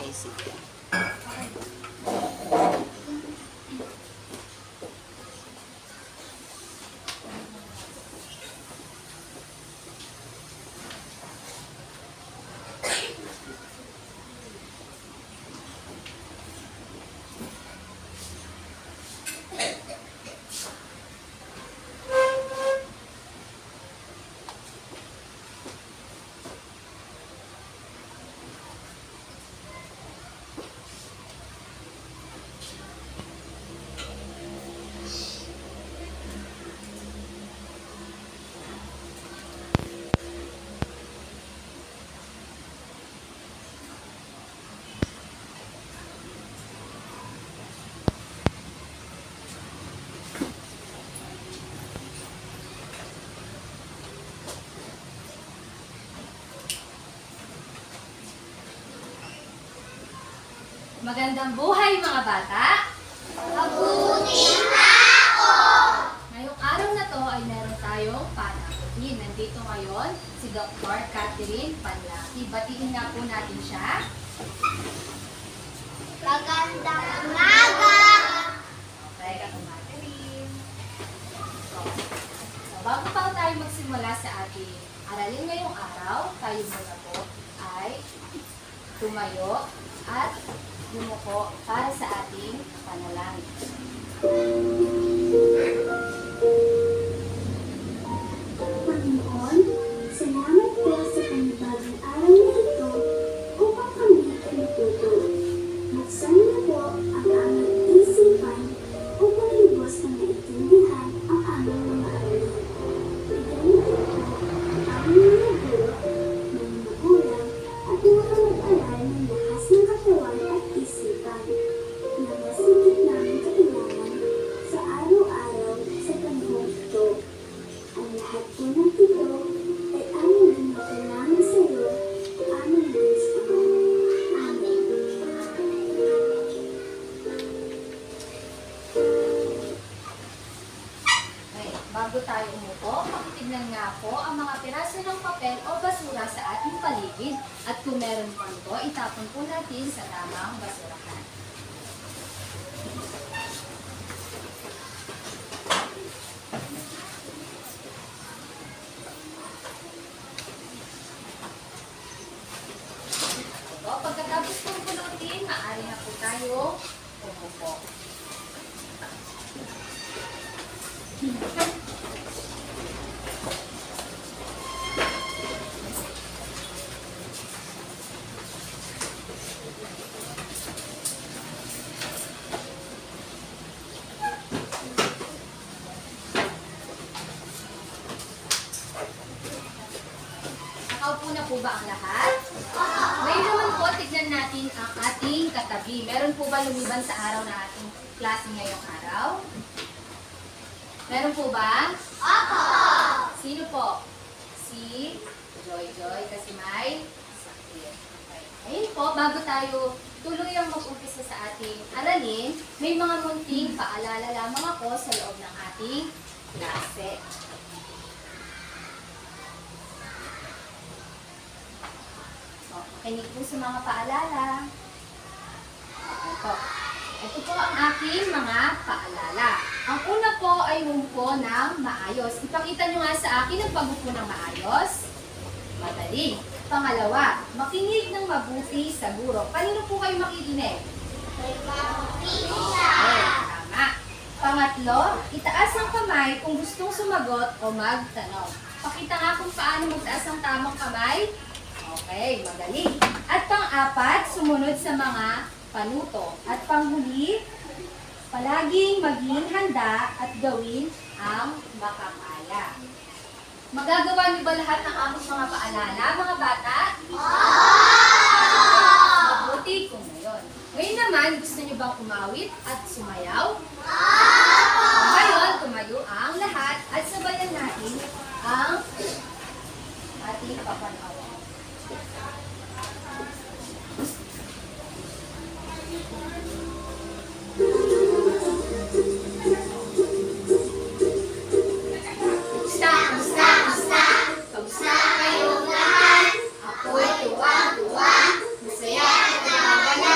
Okay, sige. Magandang buhay mga bata! Mabuti na ako! Ngayong araw na to ay meron tayong panakutin. Nandito ngayon si Dr. Catherine Panlaki. Batiin nga po natin siya. Magandang umaga! Okay, Dr. Catherine. So, bago pa tayo magsimula sa ating aralin ngayong araw, tayo muna po ay tumayo at yumuko para sa ating panalangin. Panginoon, salamat po sa panibagong araw na ito upang kami ay matuto. Buksan niyo po ang aming isipan upang lubos na maintindihan ang aming mga aralin. Bigyan niyo po ang aming mga guro, mga magulang, at mga kamag-aral ng lakas ng katawan at isipan na masigit namin kailangan sa araw-araw sa panahon ito. Ang lahat po ng ito ay aming ginagawa sa iyo, aming Diyos Ama. Amen. Okay, bago tayo umupo, pakitignan nga po ang mga piraso ng papel o basura sa ating paligid. At kung meron po ito, itapon po natin sa tamang basurahan. So, pagkatapos kong pulutin, maaari na po tayo umupo. Nakaupo na po ba ang lahat? Ngayon naman po, tignan natin ang ating katabi. Meron po ba lumiban sa araw na ating klase ngayong araw? Meron po ba? Opo! Sino po? Si Joy kasi may sakit. Okay. Ayun po, bago tayo tuluyang mag-umpisa sa ating aralin, may mga munting paalala lamang ako sa loob ng ating klase. So, makinig po sa mga paalala. Ito po ang aking mga paalala. Ang una po ay umupo ng maayos. Ipakita nyo nga sa akin ang pag-upo ng maayos. Madali. Pangalawa, makinig ng mabuti sa guro. Kanino po kayo makikinig? Okay, tama. Pangatlo, itaas ang kamay kung gustong sumagot o magtanong. Pakita nga kung paano magtaas ang tamang kamay. Okay, magaling. At pang-apat, sumunod sa mga panuto. At panghuli, palaging maging handa at gawin ang makakaya. Magagawa niyo ba lahat ng aming mga paalala, mga bata? Mabuti kung ngayon. Ngayon naman, gusto niyo bang kumawit at sumayaw? Ngayon, tumayo ang lahat at sabayan natin ang ating papanawa. Kamusta kayong lahat? Ako'y tuwang-tuwa. Masaya at nagaganap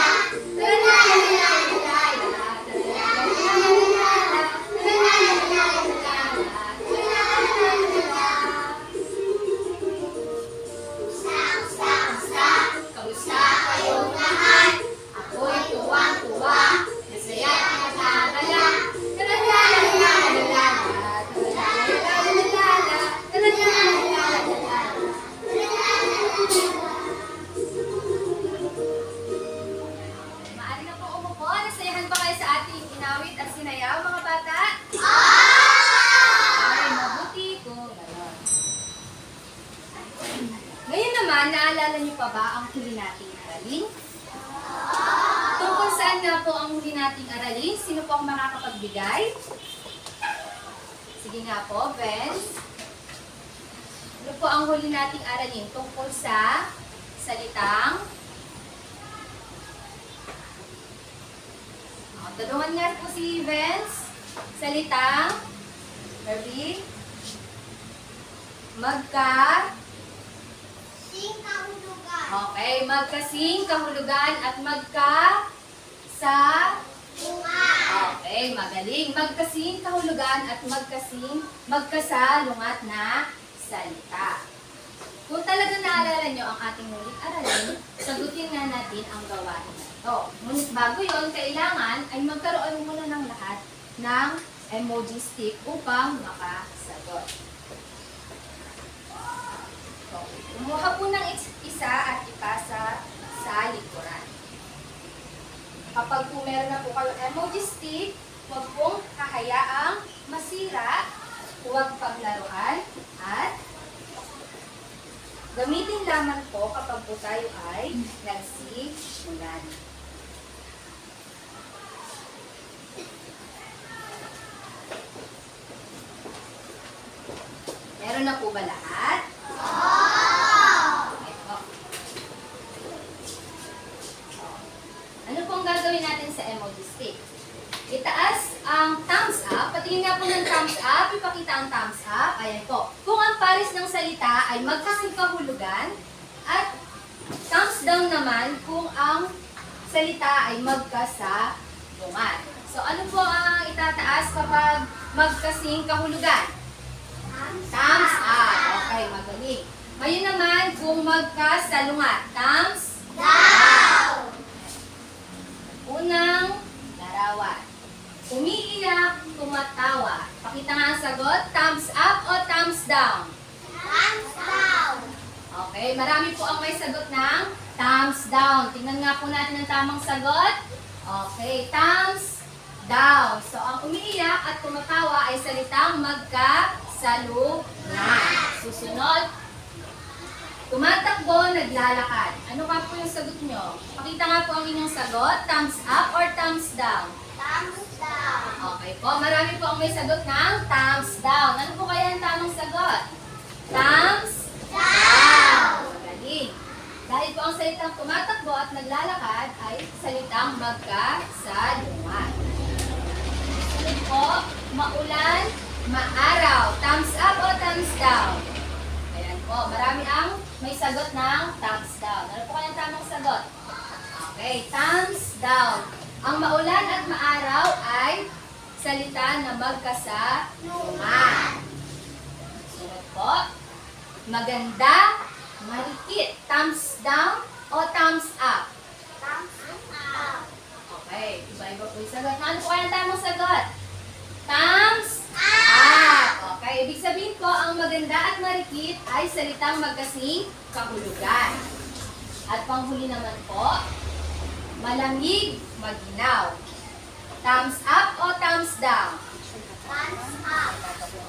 naman, naalala niyo pa ba ang huli nating aralin? Tungkol saan nga po ang huli nating aralin? Sino po ang makakapagbigay? Sige nga po, Vince. Ano po ang huli nating aralin? Tungkol sa salitang tulungan nga po si Vince. Salitang Harvey. Sing kahulugan. Okay, magkasing kahulugan at sa okay, magaling. Magkasing kahulugan at magkasalungat na salita. Kung talaga naalala nyo ang ating muling aralin, sagutin nga natin ang gawain na ito. Ngunit bago yon, kailangan ay magkaroon muna ng lahat ng emoji stick upang makasagot. Okay. Kumuha po ng isa at ipasa sa likuran. Kapag po meron na po kayong emoji stick, huwag pong hahayaang masira, huwag paglaruan, at gamitin lamang po kapag po tayo ay nagsimulan. Meron na po ba lahat? Okay po. Ano pong gagawin natin sa emoji stick? Itaas ang thumbs up. Patingin nga po ng thumbs up. Ipakita ang thumbs up. Ayan po. Kung ang pares ng salita ay magkasing kahulugan at thumbs down naman kung ang salita ay magkasalungat. So ano po ang itataas kapag magkasing kahulugan? Thumbs up. Okay, magaling. Ngayon naman kung magkasalungat. Thumbs down. Unang larawan. Umiiyak, tumatawa. Pakita nga ang sagot. Thumbs up o thumbs down? Thumbs down. Okay, marami po ang may sagot ng thumbs down. Tingnan nga po natin ang tamang sagot. Okay, thumbs down. So, ang umiiyak at tumatawa ay salitang magkasalungat. Susunod, tumatakbo, naglalakad. Ano nga po yung sagot nyo? Pakita nga po ang inyong sagot. Thumbs up or thumbs down? Thumbs down. Okay po, marami po ang may sagot ng thumbs down. Ano po kaya ang tamang sagot? Thumbs down. Magaling. Dahil po ang salitang tumatakbo at naglalakad ay salitang magkasalungat. Sunod po, maulan, maaraw. Thumbs up o thumbs down? Ayan po, marami ang may sagot ng thumbs down. Ano po kaya ang tamang sagot? Okay, thumbs down. Ang maulan at maaraw ay salita na magkasalungat. Sunod po, maganda, marikit. Thumbs down o thumbs up? Thumbs up. Okay, iba-iba po yung sagot. Ano po kaya ang tamang sagot? Thumbs up. Okay, ibig sabihin po, ang maganda at marikit ay salitang magkasing kahulugan. At panghuli naman po, malamig, maginaw. Thumbs up o thumbs down? Thumbs up.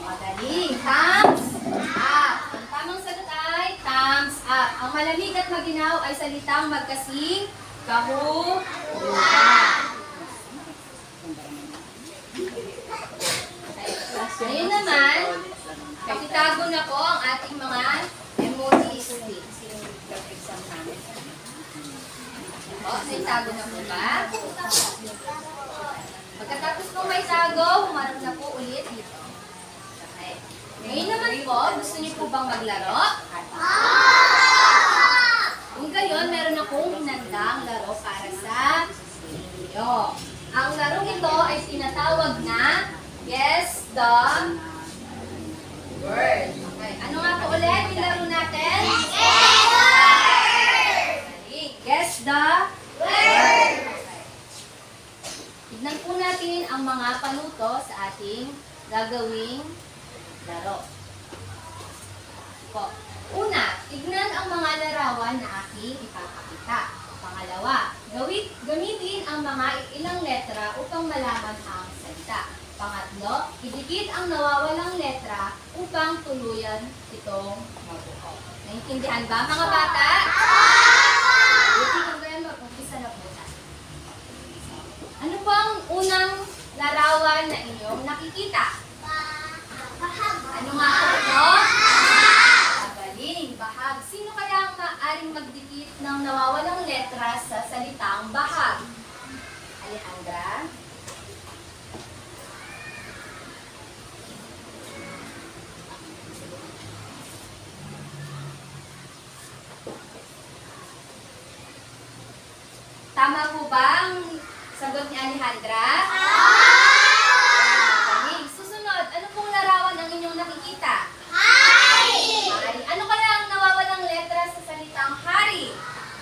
Magaling. Thumbs up. Ang tamang sagot ay thumbs up. Ang malamig at maginaw ay salitang magkasing kahulugan. Ngayon naman, itago na po ang ating mga emoji sticks. Itago na po ba? Pagkatapos po may tago, humarap na po ulit dito. Okay. Ngayon naman po, gusto niyo po bang maglaro? Kung gayon, meron akong hinandang laro para sa inyo. Ang larong ito ay tinatawag na Guess the Word. Okay. Ano nga po ulit yung laro natin? Guess the Word. Okay. Tignan po natin ang mga panuto sa ating gagawing laro. Po. Una, tignan ang mga larawan na aking ipapakita. Pangalawa, gamitin ang mga ilang letra upang malaman ang salita. Pangatlo, idikit ang nawawalang letra upang tuluyan itong mabuo. Naintindihan ba mga bata? larawan na inyong nakikita? Bahag. Ano nga po ito? Magaling, bahag. Sino kaya ang maaaring magdikit ng nawawalang letra sa salitang bahag? Alejandra? Tama po ba ang sagot ni Alejandra? Magaling. Susunod, ano pong larawan ang inyong nakikita? Hari. Ano kaya ang nawawalang letra sa salitang hari?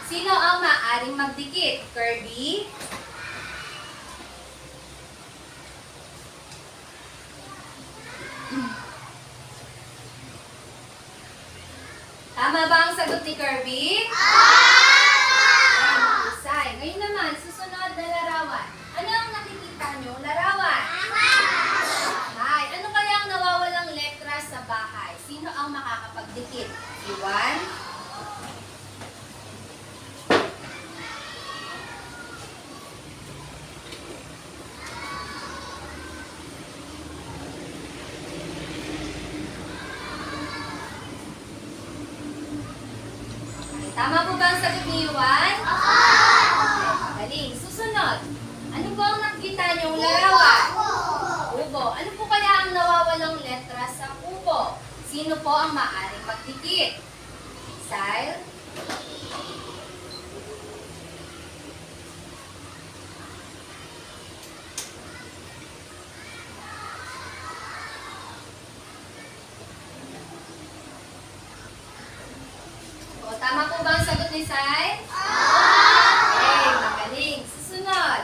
Sino ang maaaring magdikit? Kirby? Tama ba ang sagot ni Kirby? Ayan, mahusay. Ngayon naman, susunod na larawan. Ano ang nakikita nyo? Larawan. Bahay. Ano kaya ang nawawalang letra sa bahay? Sino ang makakapagdikit? Iwan? Tama po ba ang sagot ni Iwan? Magaling. Susunod. Ano po ang nakikita niyong larawan? Kubo. Ano po kaya ang nawawalang letra sa kubo? Sino po ang maaaring magdikit? Sile? O, tama po ba ang sagot ni Sai? Okay, magaling. Susunod.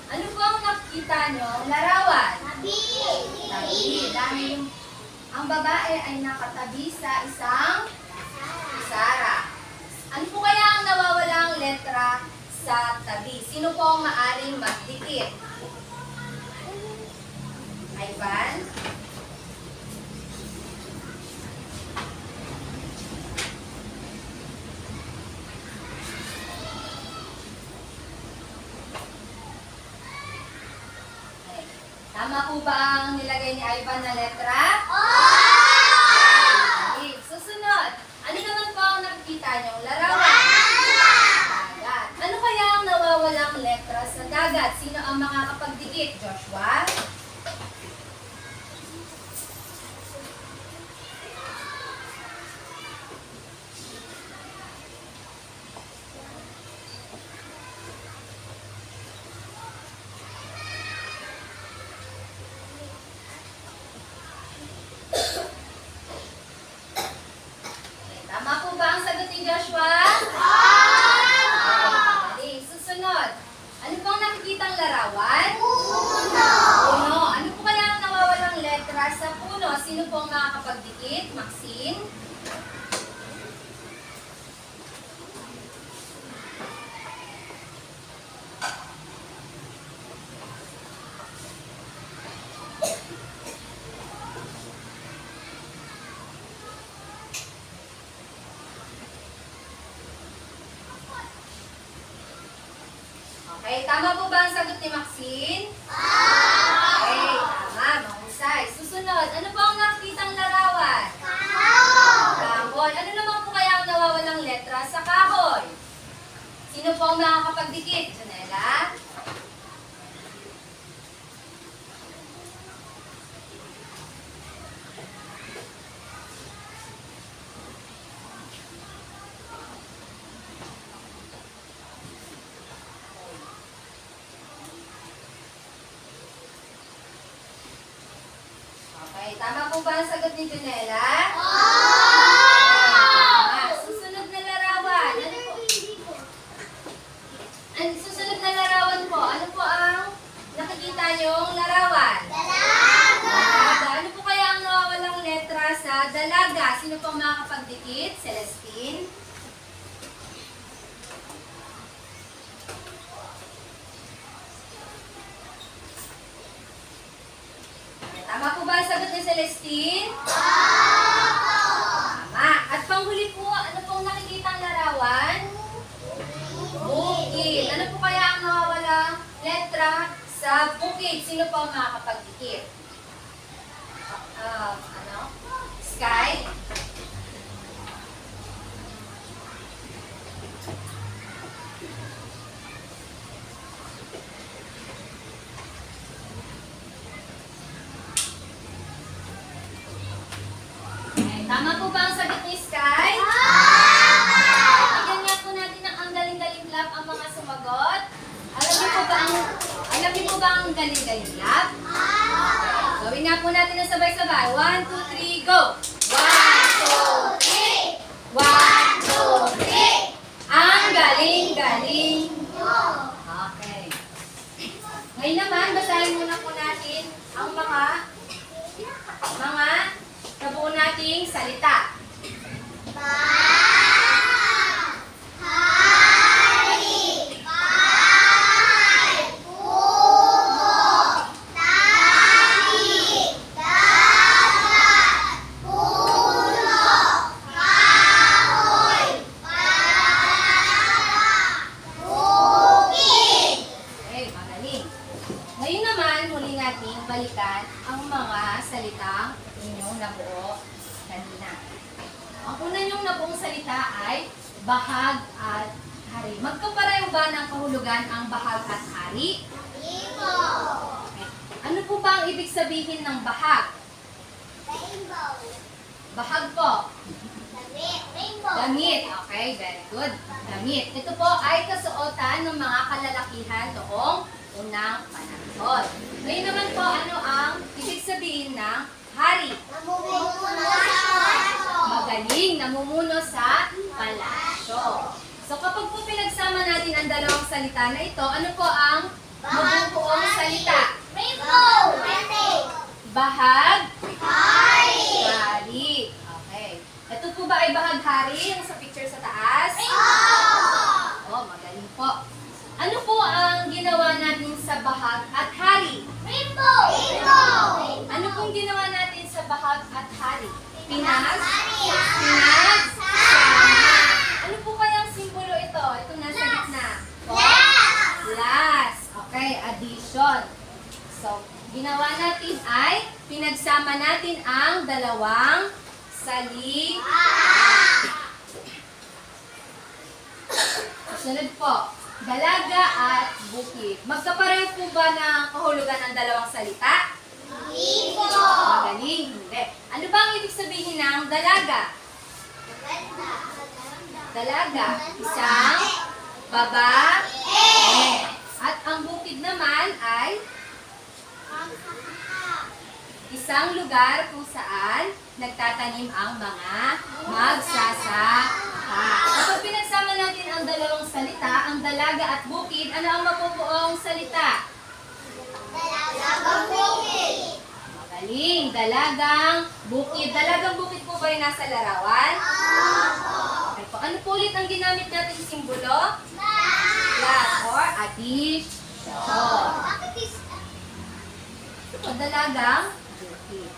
Ano po ang nakikita nyo? Larawan. Tabi. Tabi. Dahil ang babae ay nakatabi sa isang Sara. Ano po kaya ang nawawalang letra sa tabi? Sino po ang maaring magdikit? Ivan? Tama po ba ang nilagay ni Ivan na letra? Okay. Susunod. Ano naman po ang nakikita nyo? Larawan. Dagat. Ano kaya ang nawawalang letra sa dagat? Sino ang makakapagdikit? Joshua? Tama po ba ang sagot ni Joshua? Okay. Susunod. Ano po ang nakikitang larawan? Puno. Ano po kaya ang nawawalang letra sa puno? Sino po ang makakapagdikit? Maxine? Okay, tama po ba ang sagot ni Maxine? Okay, tama. Mahusay. Susunod, ano po ang nakikitang larawan? Kahoy. Ano naman po kaya ang nawawalang letra sa kahoy? Sino po ang makakapagdikit? Janela? Okay, tama po ba ang sagot ni Janela? Tama. Susunod na larawan. Susunod na larawan po. Ano po ang nakikita niyong larawan? Dalaga. Ano po kaya ang nawawalang letra sa dalaga? Sino po ang makakapagdikit? Celestine? Tama po ba ang sagot ni Celestine? Tama. At panghuli po, ano pong nakikitang larawan? Bukid. Ano po kaya ang nawawalang letra sa bukid? bukid, sino po ang makakapagdikit? Ano? Sky? Tama po ba ang sagot ni Sky? Bigyan nga po natin ng ang galing-galing clap ang mga sumagot. Alam niyo po ba ang galing-galing clap? Gawin nga po natin ng sabay-sabay. 1, 2, 3, go! 1, 2, 3! 1, 2, 3! Ang galing-galing! Okay. Ngayon naman, basahin muna po natin ang mga nabuo nating salita. Okay, magaling. Ngayon naman, muli nating balikan ang mga salitang inyong nabuo kanina. Ang una niyong nabuong salita ay bahag at hari. Magkapareho ba ng kahulugan ang bahag at hari? Okay. Ano po ba ang ibig sabihin ng bahag? Bahag po. Damit. Okay, very good. Damit. Ito po ay kasuotan ng mga kalalakihan noong unang panahon. Ngayon naman po, ano ang ibig sabihin ng hari? Magaling, namumuno sa palasyo. So kapag po pinagsama natin ang dalawang salita na ito, ano po ang mabubuong salita? Bahag, hari. Okay. Ito po ba ay bahag hari, yung sa picture sa taas? Oh, magaling po. Ano po ang ginawa natin sa bahag at hari? Ano pong ginawa natin sa bahag at hari? Pinagsama. Ano po kayang simbolo ito? Ito nasa gitna. Plus. Okay, addition. So, ginawa natin ay pinagsama natin ang dalawang salita. Sunod po, dalaga at bukid. Magkapareho po ba ng kahulugan ng dalawang salita? Magaling, hindi. Ano ba ang ibig sabihin ng dalaga? Dalaga, isang babae. At ang bukid naman ay isang lugar kung saan nagtatanim ang mga magsasaka. Kapag pinagsama natin ang dalawang salita, ang dalaga at bukid, ano ang mabubuong salita? Magaling, dalagang bukid. Dalagang bukid po ba yung nasa larawan? Okay po. Ano po ulit ang ginamit natin simbolo? Plus or addition. O dalagang bukid.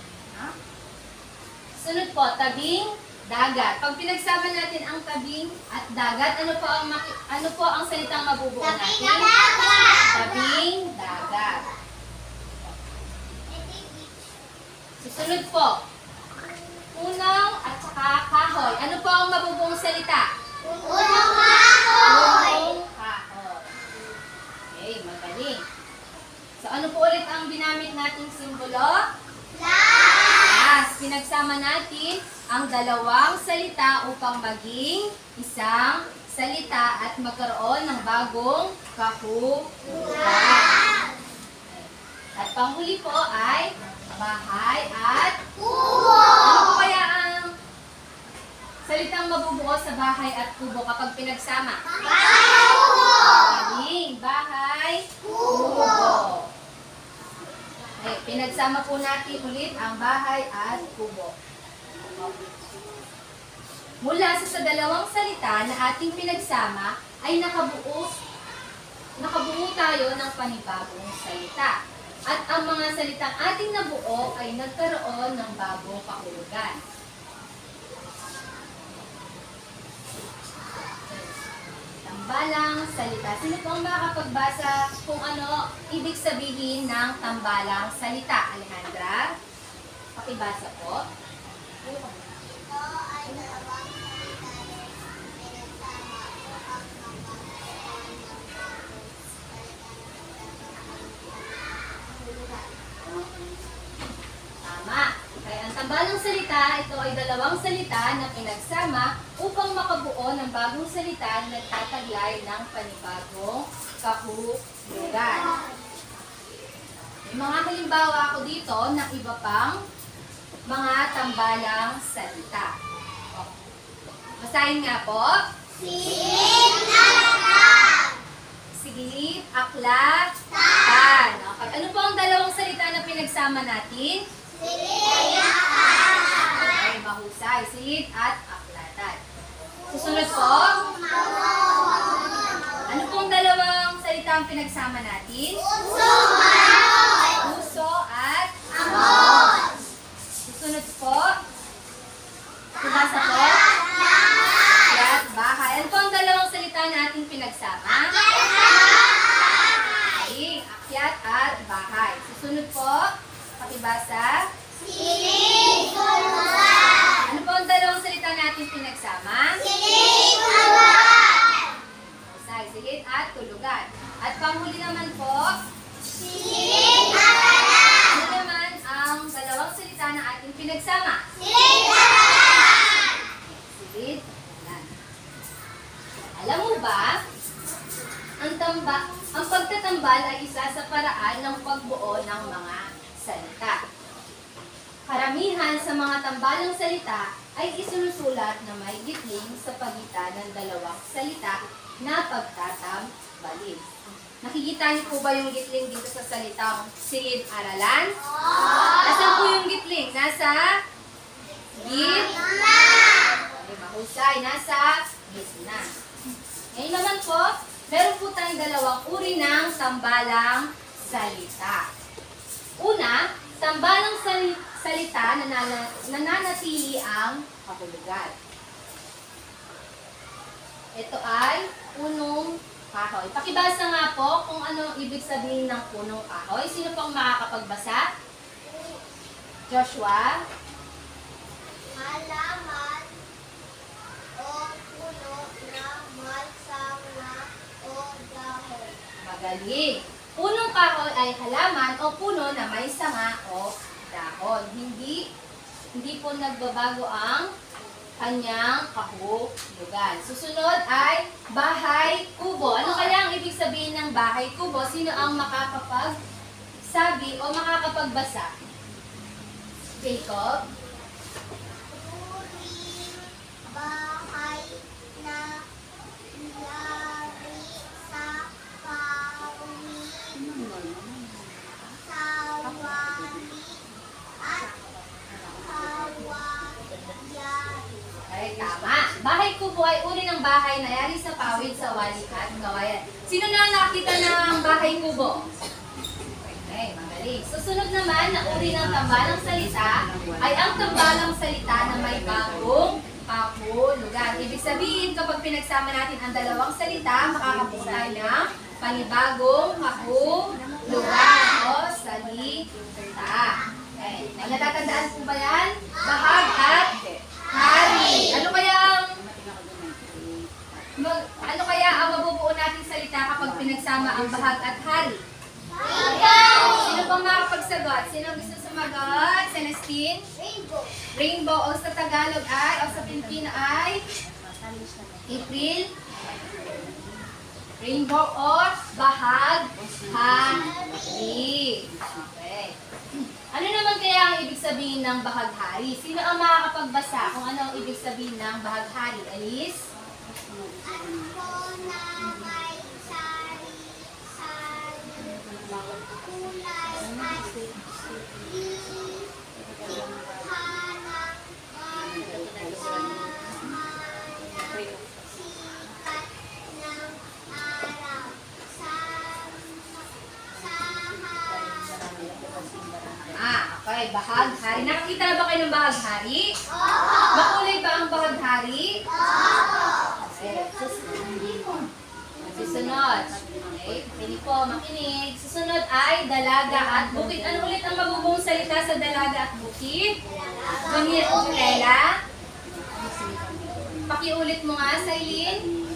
Sunod po, tabing dagat. Pag pinagsama natin ang tabing at dagat, ano po ang salitang mabubuo natin? Tabing dagat. Susunod po, punong at saka kahoy. Ano po ang mabubuong salita? Punong kahoy. Okay, magaling. So ano po ulit ang binamit nating simbolo? Plus. Pinagsama natin ang dalawang salita upang maging isang salita at magkaroon ng bagong kahulugan. At panghuli po ay bahay at kubo. Ano po kaya ang salitang mabubuo sa bahay at kubo kapag pinagsama? Magaling. Bahay, kubo. Okay, pinagsama po natin ulit ang bahay at kubo. Mula sa dalawang salita na ating pinagsama ay nakabuo tayo ng panibagong salita. At ang mga salitang ating nabuo ay nagkaroon ng bagong kahulugan. tambalang salita. Sino po ang makakapagbasa kung ano ibig sabihin ng tambalang salita? Alejandra? Pakibasa po. Ito ay dalawang salita na pinagsama upang magpapagawa ng Tama. Kaya ang tambalang salita, ito ay dalawang salita na pinagsama upang makabuo ng bagong salita na nagtataglay ng panibagong kahulugan. May mga halimbawa ako dito ng iba pang mga tambalang salita. Basahin nga po. Silid, aklat, tan. Okay. Ano po ang dalawang salita na pinagsama natin? Okay, mahusay. Silid at aklatan. Susunod po. Ano po ang dalawang salita ang pinagsama natin? Puso at amor. Susunod po. Pabasa po. Akyat, bahay. Ano po ang dalawang salita natin pinagsama? Okay, akyat at bahay. Susunod po. Pakibasa. Ano po ang dalawang salita natin pinagsama? Husay, silid at tulugan. At panghuli naman po, ano naman ang dalawang salita na ating pinagsama? Silid, alan. Alam mo ba, ang pagtatambal ay isa sa paraan ng pagbuo ng mga salita. Karamihan sa mga tambalang salita ay isinusulat na may gitling sa pagitan ng dalawang salita na pagtatambalin. Nakikita niyo po ba yung gitling dito sa salitang silid-aralan? Nasaan po yung gitling? Nasa gitna. Okay, mahusay. Nasa gitna. Ngayon naman po, meron po tayong dalawang uri ng tambalang salita. Una, tambalang salita na nananatili ang kahulugan. Ito ay punong kahoy. Pakibasa nga po kung ano ibig sabihin ng punong kahoy. Sino pong makakapagbasa? Joshua? Halaman o puno na may sanga o dahon. Magaling. Punong kahoy ay halaman o puno na may sanga o dahon. Hindi po nagbabago ang kanyang kahulugan. Susunod ay bahay kubo. Ano kaya ang ibig sabihin ng bahay kubo? Sino ang makakapagsabi o makakapagbasa? Jacob? Uring bahay na yari sa pawid, sawali at kawayan. Ay, tama. Bahay kubo ay uri ng bahay na yari sa pawid, sa wali at kawayan. Sino na nakita ng bahay kubo? Okay, magaling. Susunod naman na uri ng tambalang salita ay ang tambalang salita na may bagong kahulugan. Ibig sabihin, kapag pinagsama natin ang dalawang salita, makakabuo tayo ng panibagong kahulugan o salita. Okay. May natatandaan po ba yan? Bahag at hari. Ano kaya ang mabubuo nating salita kapag pinagsama ang bahag at hari? Sino pang makapagsagot? Sino gusto sumagot? Celestine? Rainbow. O sa Tagalog ay, o sa Pilipino ay? April? Rainbow or bahag, hari. Okay. Ano naman kaya ang ibig sabihin ng bahaghari? Sino ang makakapagbasa kung ano ang ibig sabihin ng bahaghari? Alice? Ano na may sari-sari kulay at itikhanang sikat ng araw sa Okay, bahaghari. Nakakita na ba kayo ng bahaghari? Makulay ba ang bahaghari? Okay. Susunod. Okay, makinig po, makinig. Susunod ay dalaga at bukid. Ano ulit ang mabubuong salita sa dalaga at bukid? Junela? Pakiulit mo nga, Sailin.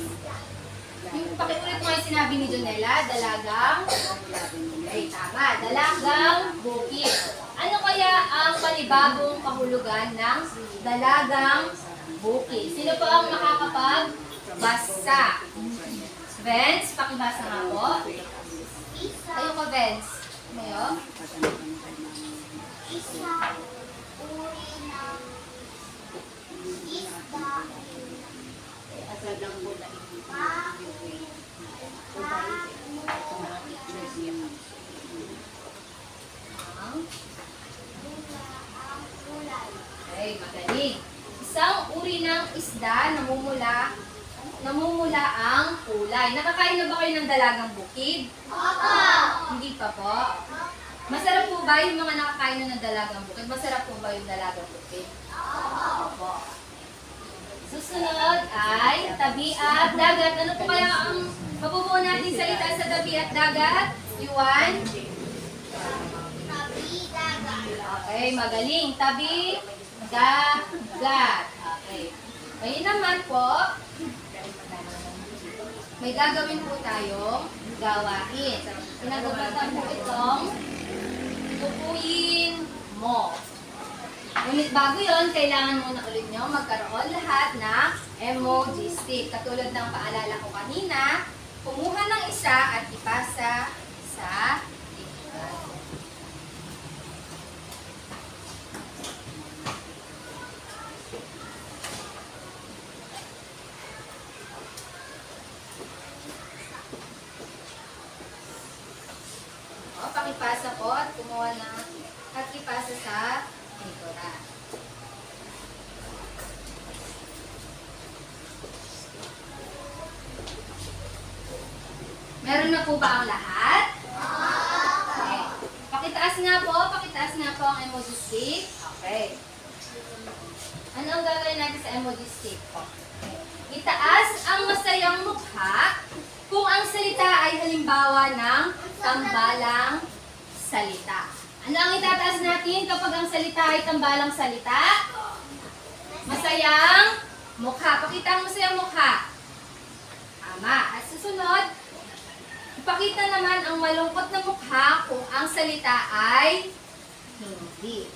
Pakiulit mo nga yung sinabi ni Junela, dalagang. Ay, tama. Dalagang bukid. Ano kaya ang panibagong kahulugan ng dalagang bukid? Sino po ang makakapagbasa? Vince, pakibasa nga po. Kayo ko, Vince. Mayo? Isang uri ng isda. Okay, magaling. Isang uri ng isda, namumula ang kulay. Nakakain na ba kayo ng dalagang bukid? Opo! Hindi pa po. Masarap po ba yung mga nakakain na ng dalagang bukid? Masarap po ba yung dalagang bukid? Opo. Susunod ay tabi at dagat. Ano po kaya ang mabubuo natin salita sa tabi at dagat? Yuan? Tabi dagat. Okay, magaling. Tabi, dagat. Okay. Ngayon naman po, may gagawin po tayong gawain. Pinagabatan po itong tukuyin mo. Ngunit bago yon, kailangan muna ulit nyo magkaroon lahat ng emoji stick. Katulad ng paalala ko kanina, kumuha ng isa at ipasa sa likuran. O, pakipasa po at kumuha ng at ipasa sa likuran. Meron na po ba ang lahat? Okay. Pakitaas nga po ang emoji stick. Okay. Ano ang gagawin natin sa emoji stick? Okay. Itaas ang masayang mukha kung ang salita ay halimbawa ng tambalang salita. Ano ang itataas natin kapag ang salita ay tambalang salita? Masayang mukha. Pakita ang masayang mukha. Tama. At susunod, ipakita naman ang malungkot na mukha kung ang salita ay hindi.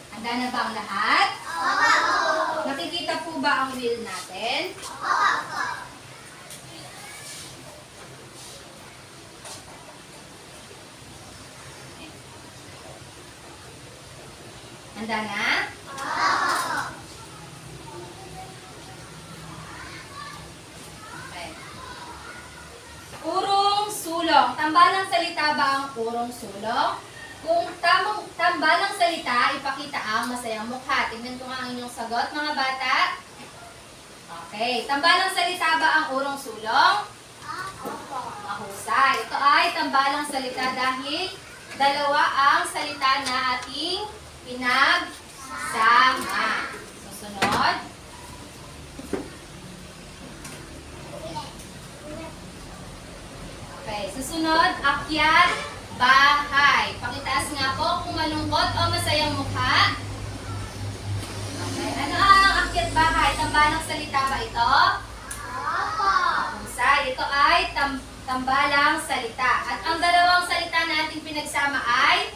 Handa na ba ang lahat? Nakikita po ba ang wheel natin? Handa na? Okay. Urong sulong. Tambalang salita ba ang urong sulong? Kung tambalang salita, ipakita ang masayang mukha. Tingnan ko nga ang inyong sagot, mga bata. Okay. Tambalang salita ba ang urong sulong? Mahusay. Ito ay tambalang salita dahil dalawa ang salita na ating pinagsama. Susunod. Okay, susunod, akyat, bahay. Pakitaas nga po kung malungkot o masayang mukha. Okay, ano ang akyat bahay? Tambalang salita ba ito? Mahusay. Ito ay tambalang salita. At ang dalawang salita na ating pinagsama ay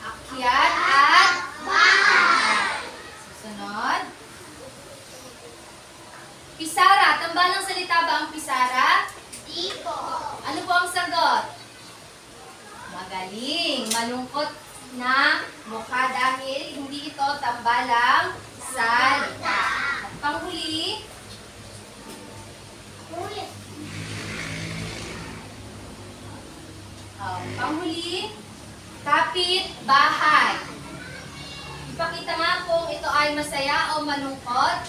akyat at bahay. Susunod. Pisara. Tambalang salita ba ang pisara? Ano po ang sagot? Magaling. Malungkot na mukha dahil hindi ito tambalang salita. At panghuli, kapit bahay. Ipakita nga kung ito ay masaya o malungkot.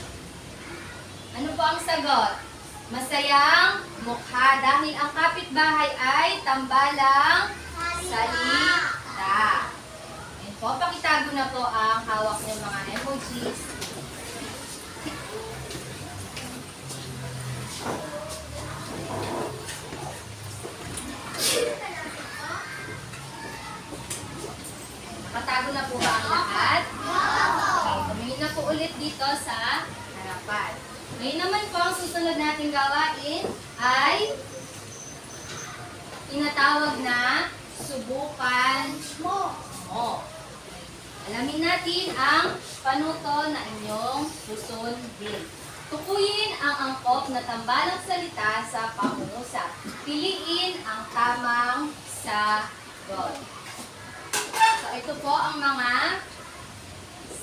Ano po ang sagot? Masayang mukha dahil ang kapitbahay ay tambalang salita. Ayan po, pakitago na po ang hawak ng mga emojis. lahat? Okay, tumingin na po ulit dito sa harapan. Ngayon naman po, ang susunod nating gawain ay tinatawag na subukan mo. Alamin natin ang panuto na inyong susundin. Tukuyin ang angkop na tambalang salita sa pangungusap. Piliin ang tamang sagot. So, ito po ang mga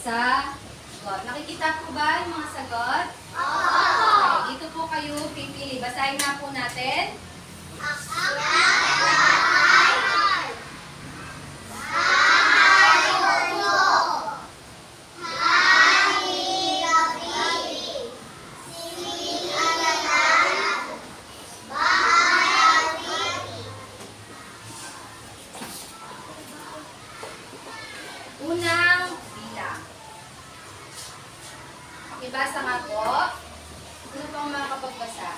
sagot. Nakikita po ba yung mga sagot? Okay, dito po kayo pipili. Basahin na po natin. Unang bilang. Pakibasa nga po. Sino po ang makakapagbasa?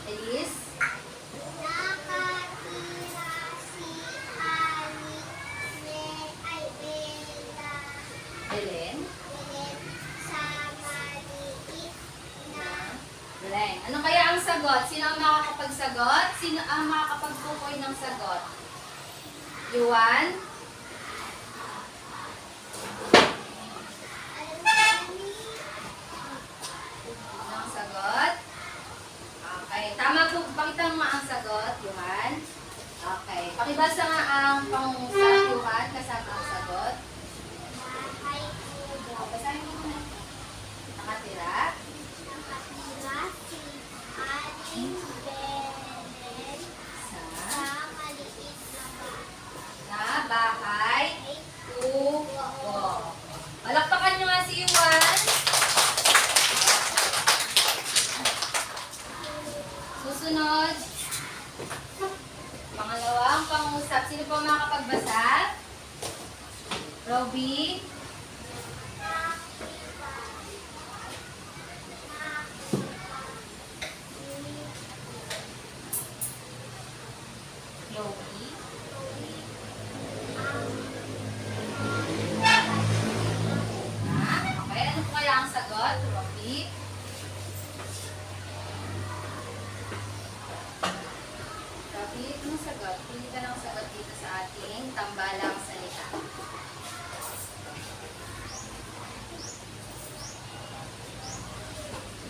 Elise? Nakatira si Belen? sa maliit na Belen. Ano kaya ang sagot? Sino ang makakapagsagot? Sino ang makakapagtukoy ng sagot? Yuan? Ano ang sagot? Okay. Tama po. Pakita mo nga ang sagot, Yuan. Okay. Pakibasa nga ang pangungusap, Yuan, kasama ang sagot. bahay kubo. Basahin mo muna. Nakatira. Nakatira si Aling Belen Sa sa maliit na bahay. bahay. Kubo. Palakpakan nyo nga si Yuan. Susunod. Pangalawang pangusap. Sino po makakapagbasa? Roby? Chloe? Okay, ano po kaya ang sagot, Roby? Roby, anong sagot? Pili ka ng sagot dito sa ating tambalang salita.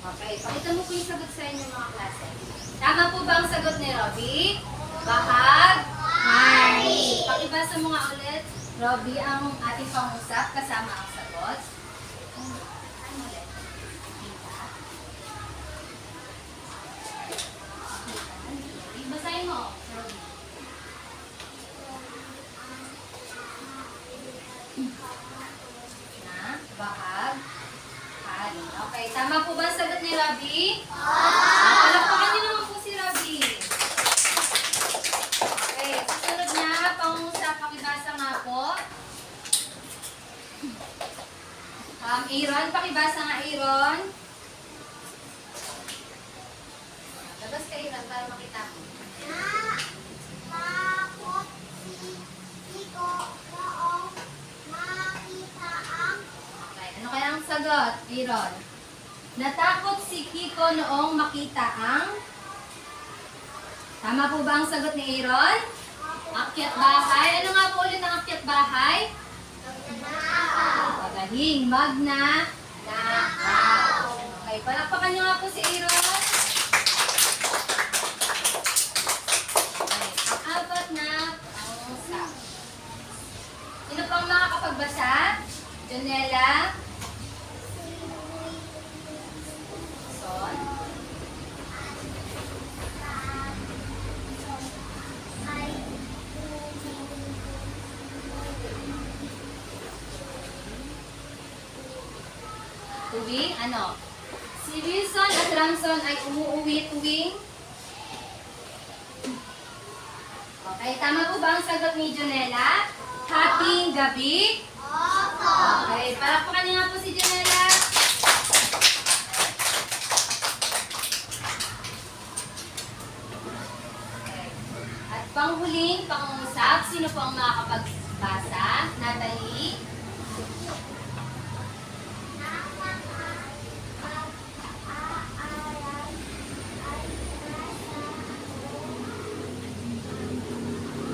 Okay, pakita mo po yung sagot sa inyo mga klase. Tama po ba ang sagot ni Roby? Bahag? Hari. Pakibasa mo nga ulit, Roby, ang ating pangusap kasama ang sagot. Ano ulit? Kita. Basahin mo, Roby. Na? Bahag? Hari. Okay, tama po ba ang sagot ni Roby? Palakpakan niyo naman po si Roby. Okay, susunod na, pangungusap, pakibasa nga po. Aaron, pakibasa nga Aaron. Labas ka Aaron para makita mo. Takot si Kiko noong makita ang Okay, ano kaya ang sagot, Aaron? Natakot si Kiko noong makita ang... Tama po ba ang sagot ni Aaron? Akyat bahay. Ano nga po ulit ang akyat bahay? Pagahing magna nakaw. Okay, palakpakan niyo nga po si Aaron. Okay, ang apat na pangusap. Sino pang makakapagbasa? Jonella? Son? ay Tuwing ano? Si Wilson at Ramson ay umuuwi tuwing... Okay, tama po ba ang sagot ni Jonella? Happy gabi? Okay, palakpakan niyo nga po si Jonella. Okay. At panghuling pangungusap, sino po ang makakapag Basa. Natalie.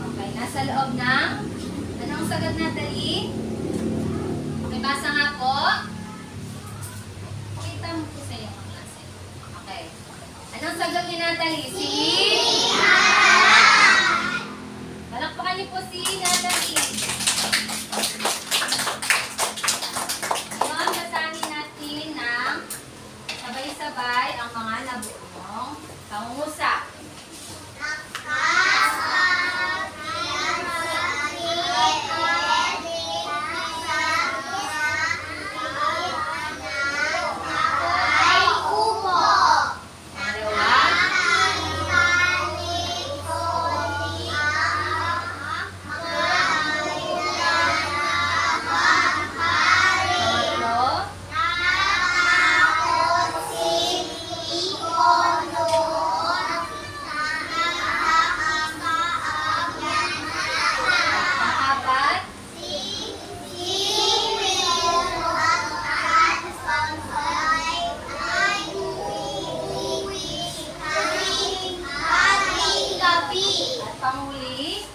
Okay, nasa loob ng... Anong sagot, Natalie? Okay, basa nga po. Kita mo po sa iyong klase. Okay. Anong sagot ni Natalie? Si... Palakpakan niyo po si Natalie. Ngayon, basahin natin ng sabay-sabay ang mga nabuong pangungusap. Pangalawa, pangatlo, pang-apat, at panghuli,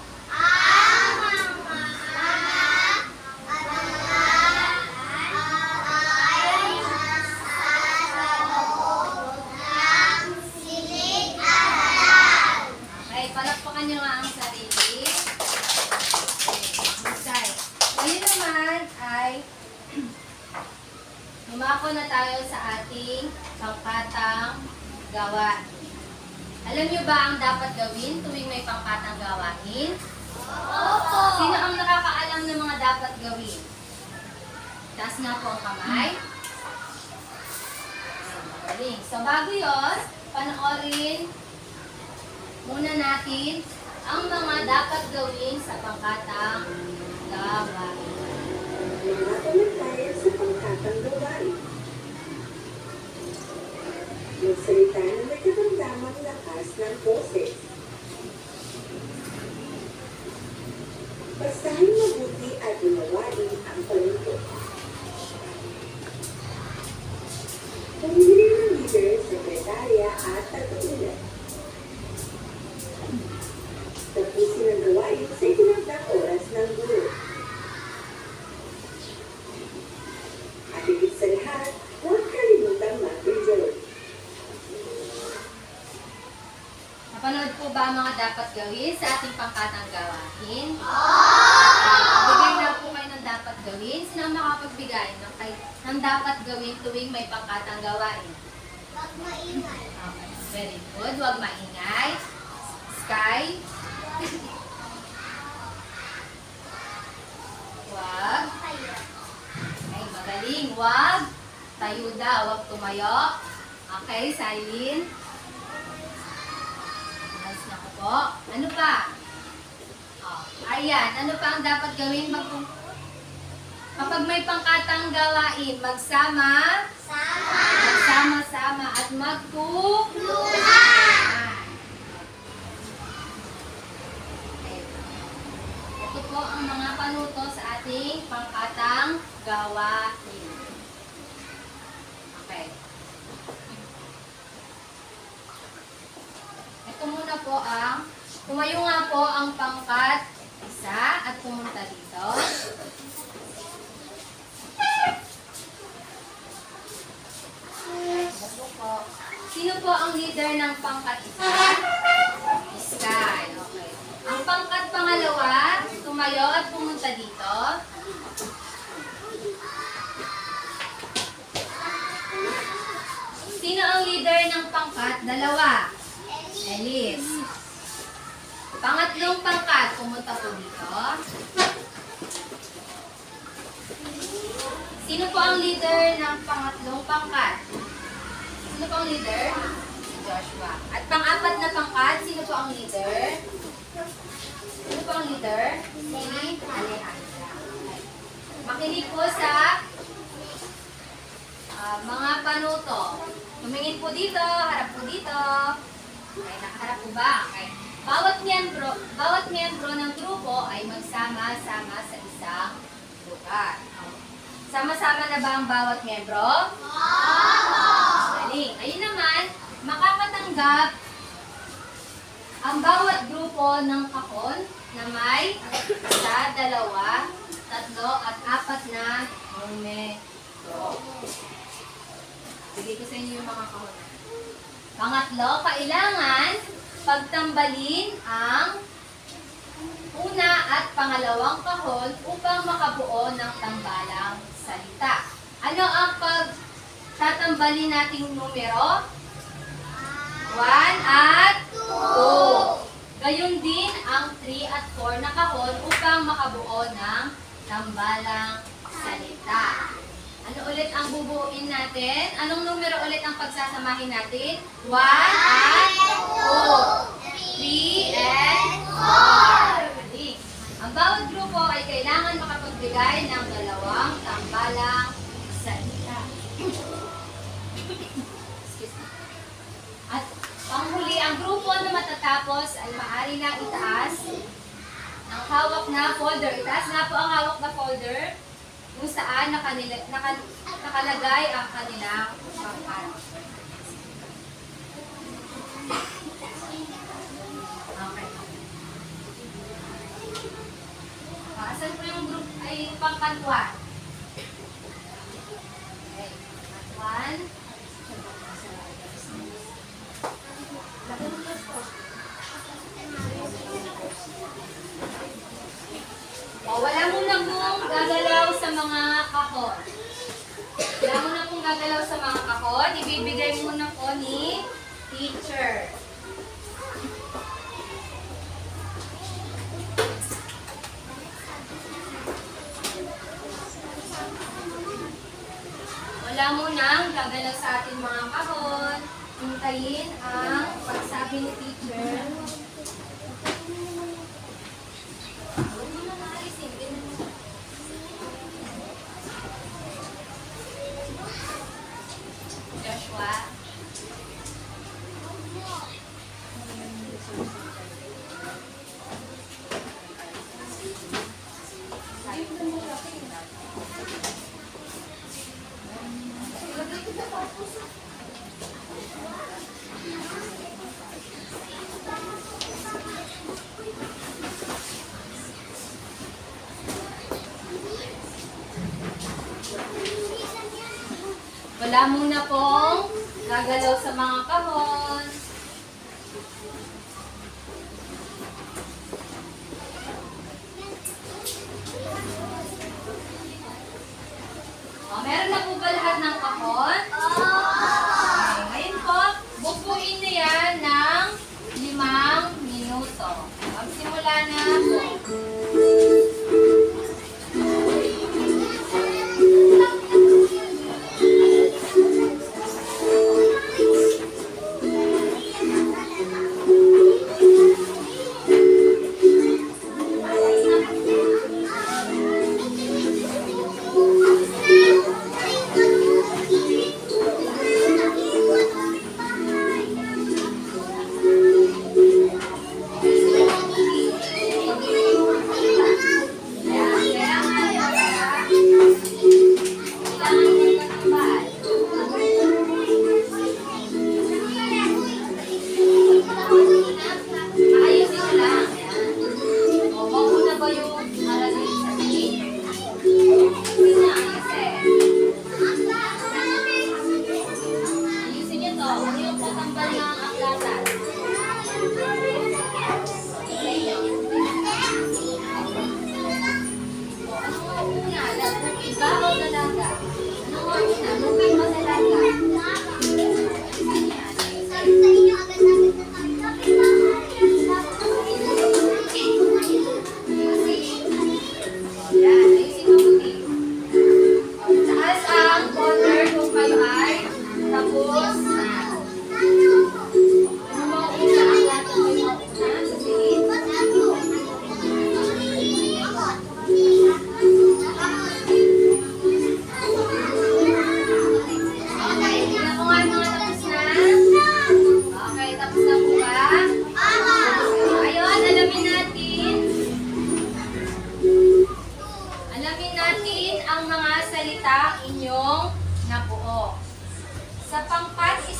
ay palakpakan nyo nga ang sarili. Okay. Ngayon naman ay lumako na tayo sa ating pangkatang gawain. Alam nyo ba ang dapat gawin tuwing may pangkatang gawain? Sino ang nakakaalam ng mga dapat gawin? Taas nga po ang kamay. Magaling. So bago yun, panoorin muna natin ang mga dapat gawin sa pangkatang gawain. Mga talakayan sa pangkatang gawain. Magsalita na may karamdamang lakas ng boses. Basahin mabuti at unawain ang palungkot. Pumili ng leader, sekretarya at tagaulat. Tapusin ang gawain sa itinagdang oras ng guro. At higit sa lahat, huwag kalimutang mag-enjoy. Napanood po ba ang mga dapat gawin sa ating pangkatang gawain? Bigay na po kayo ng dapat gawin. Sino ang makapagbigay ng dapat gawin tuwing may pangkatang gawain? Okay, very good. Huwag maingay. Sky. Huwag. Okay, magaling. Huwag. Tayo daw. Huwag tumayo. Okay, Silene. Ayos na ko po. Ano pa? Oh, ayan. Ano pa ang dapat gawin? Kapag may pangkatang gawain, magsama-sama at magtulungan. Ito po ang mga panuto sa ating pangkatang gawain. Okay. Ito muna po tumayo nga po ang pangkat isa at pumunta dito. Ito po. Sino po ang leader ng pangkat isa? Sky. Okay. Ang pangkat pangalawa, tumayo at pumunta dito. Sino ang leader ng pangkat dalawa? Elise. Pangatlong pangkat, pumunta po dito. Sino po ang leader ng pangatlong pangkat? Sino po ang leader? Si Joshua. At pang-apat na pangkat, sino po ang leader? Sino po ang leader? Si Alejandra. Makinig po sa mga panuto. Tumingin po dito, harap po dito. Okay, nakaharap po ba? Okay. Bawat miyembro ng grupo ay magsama-sama sa isang lugar. Sama-sama na ba ang bawat miyembro? Galing. Ayun naman, makakatanggap ang bawat grupo ng kahon na may 1, 2, 3, at 4 na numero. Bigay ko sa inyo yung mga kahon. Pangatlo, kailangan pagtambalin ang una at pangalawang kahon upang makabuo ng tambalang salita. Ano ang pagtatambalin nating numero? 1 at 2. Gayon din ang 3 at 4 na kahon upang makabuo ng tambalang salita. Ano ulit ang bubuuin natin? Anong numero ulit ang pagsasamahin natin? 1 at 2. 3 and 4. Ang bawat grupo ay kailangan makapagbigay ng 2 tambalang salita. At panghuli, ang grupo na matatapos ay maaari na itaas ang hawak na folder. Itaas nga po ang hawak na folder kung saan nakalagay ang kanilang pangkat. Okay. Asan po yung group ay pangkantuan? Okay. Kantuan. Wala muna pong gagalaw sa mga kahon. Wala muna pong gagalaw sa mga kahon. Ibibigay muna po ni teacher. Wala munang gagalaw sa ating mga kahon. Hintayin ang pagsabi ni teacher. Joshua. Wala muna pong gagalaw sa mga kahon. Meron na po ba lahat ng kahon? Okay, ngayon po, bukuin na yan ng 5 minuto. Magsimula na po.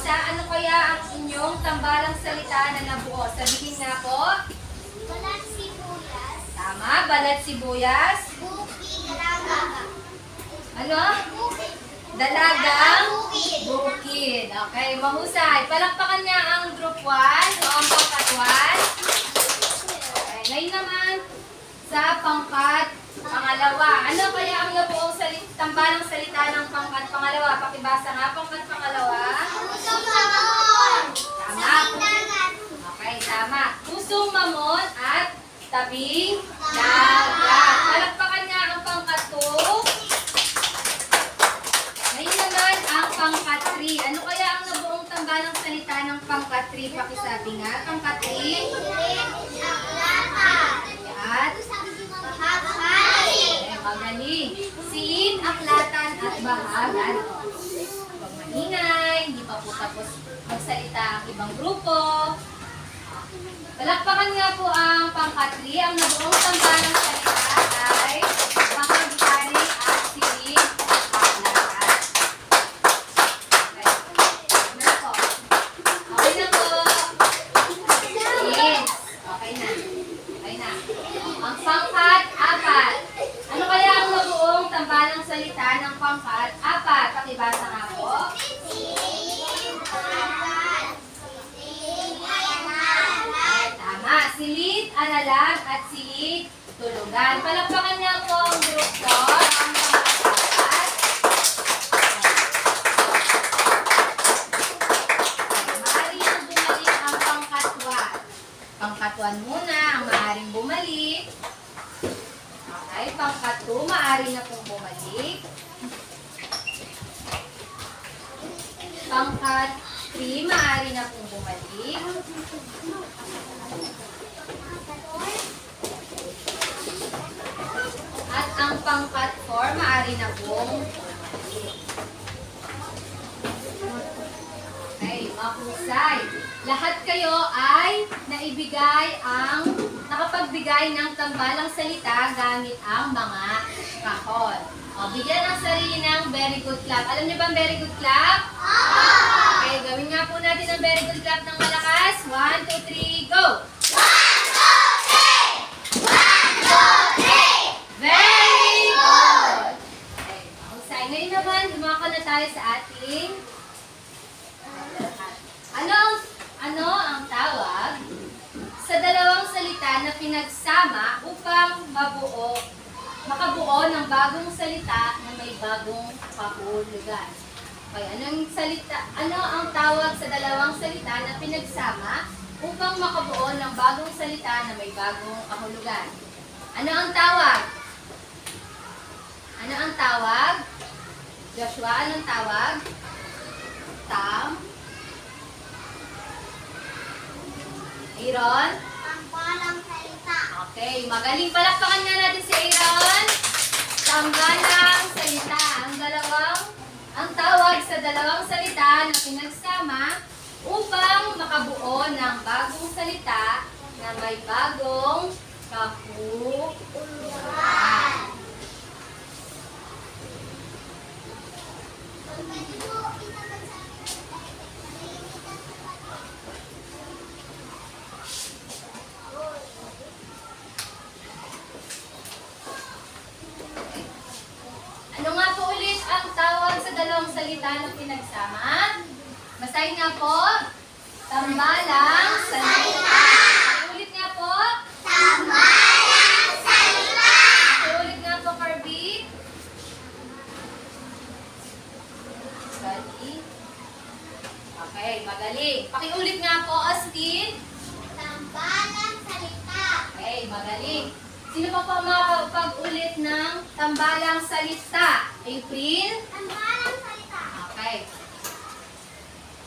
Isa, ano kaya ang inyong tambalang salita na nabuo? Sabihin nga po. Balat sibuyas. Tama, balat sibuyas. Bukid. Dalaga. Ano? Bukid. Dalagang Bukid. bukid. Okay, mahusay. Palakpakan niya ang group 1 o ang pangkat 1. Okay, ngayon naman sa pangkat pangalawa. Ano kaya ang nabuong tambalang salita ng pangkat pangalawa? Pakibasa nga, pangkat pangalawa. Pusong mamon. Tama. Dagat. Okay, tama. Pusong mamon at tabing dagat. Palakpakan nga ang pangkat 2. Ngayon naman ang pangkat 3. Ano kaya ang nabuong tambalang salita ng pangkat 3? Pakisabi nga, pangkat 3. At magaling. Silid, aklatan at bahagan. Huwag maingay, hindi pa po tapos magsalita ang ibang grupo. Palakpakan nga po ang pangkat 3. Ang nabuong tambalang salita ay bahaghari at silid, aklatan. Okay. Na po. Okay na po. Yes. Okay na. Okay na. Ang pangkat 4. Ano kaya ang nabuong tambalang salita ng pangkat 4? Pakibasa nga po. Tama. Silid, aralan at silid, tulugan. Palakpakan nga po ang group 4. Ang pangkat 4. Maaari nang bumalik ang pangkat 1. Pangkat 1 muna ang maaaring bumalik. Okay, pangkat 2, maaari na pong bumalik. Pangkat 3, maaari na pong bumalik. At ang pangkat 4, maaari na pong bumalik. Okay, mahusay. Lahat kayo ay nakapagbigay ng tambalang salita gamit ang mga kahon. O, bigyan ang sarili ng very good clap. Alam niyo ba ang very good clap? Okay, gawin nga po natin ang very good clap ng malakas. 1, 2, 3, go! 1, 2, 3! 1, 2, 3! Very good! Okay, mahusay. Ngayon naman, dumako na tayo sa ating ano ang tawag sa dalawang salita na pinagsama upang makabuo ng bagong salita na may bagong kahulugan. Okay, ano ang tawag sa dalawang salita na pinagsama upang makabuo ng bagong salita na may bagong kahulugan? Ano ang tawag? Ano ang tawag? Joshua, anong tawag? Aaron? Tambalang salita. Okay, magaling. Palakpakan nga natin si Aaron. Tambalang salita. Ang tawag sa dalawang salita na pinagsama upang makabuo ng bagong salita na may bagong kahulugan. Ano nga po ulit ang tawag sa dalawang salita na pinagsama? Basahin nga po. Tambalang salita. Ulit nga po. Tambalang salita. Ulit nga po, Kirby. Ready? Okay, magaling. Pakiulit nga po, Austin. Tambalang salita. Okay, magaling. Sino pa po makakapag-ulit ng tambalang salita? April? Tambalang salita. Okay.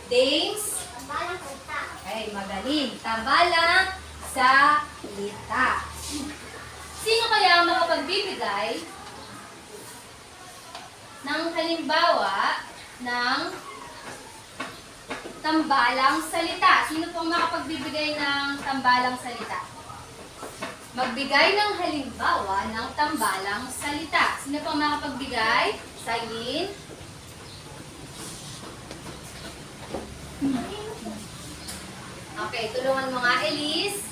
James? Tambalang salita. Okay, magaling. Tambalang salita. Sino kaya ang makapagbibigay ng halimbawa ng tambalang salita? Sino pong makapagbibigay ng tambalang salita? Magbigay ng halimbawa ng tambalang salita. Sino pong makapagbigay? Sayin? Okay, tulungan mo nga, Elise.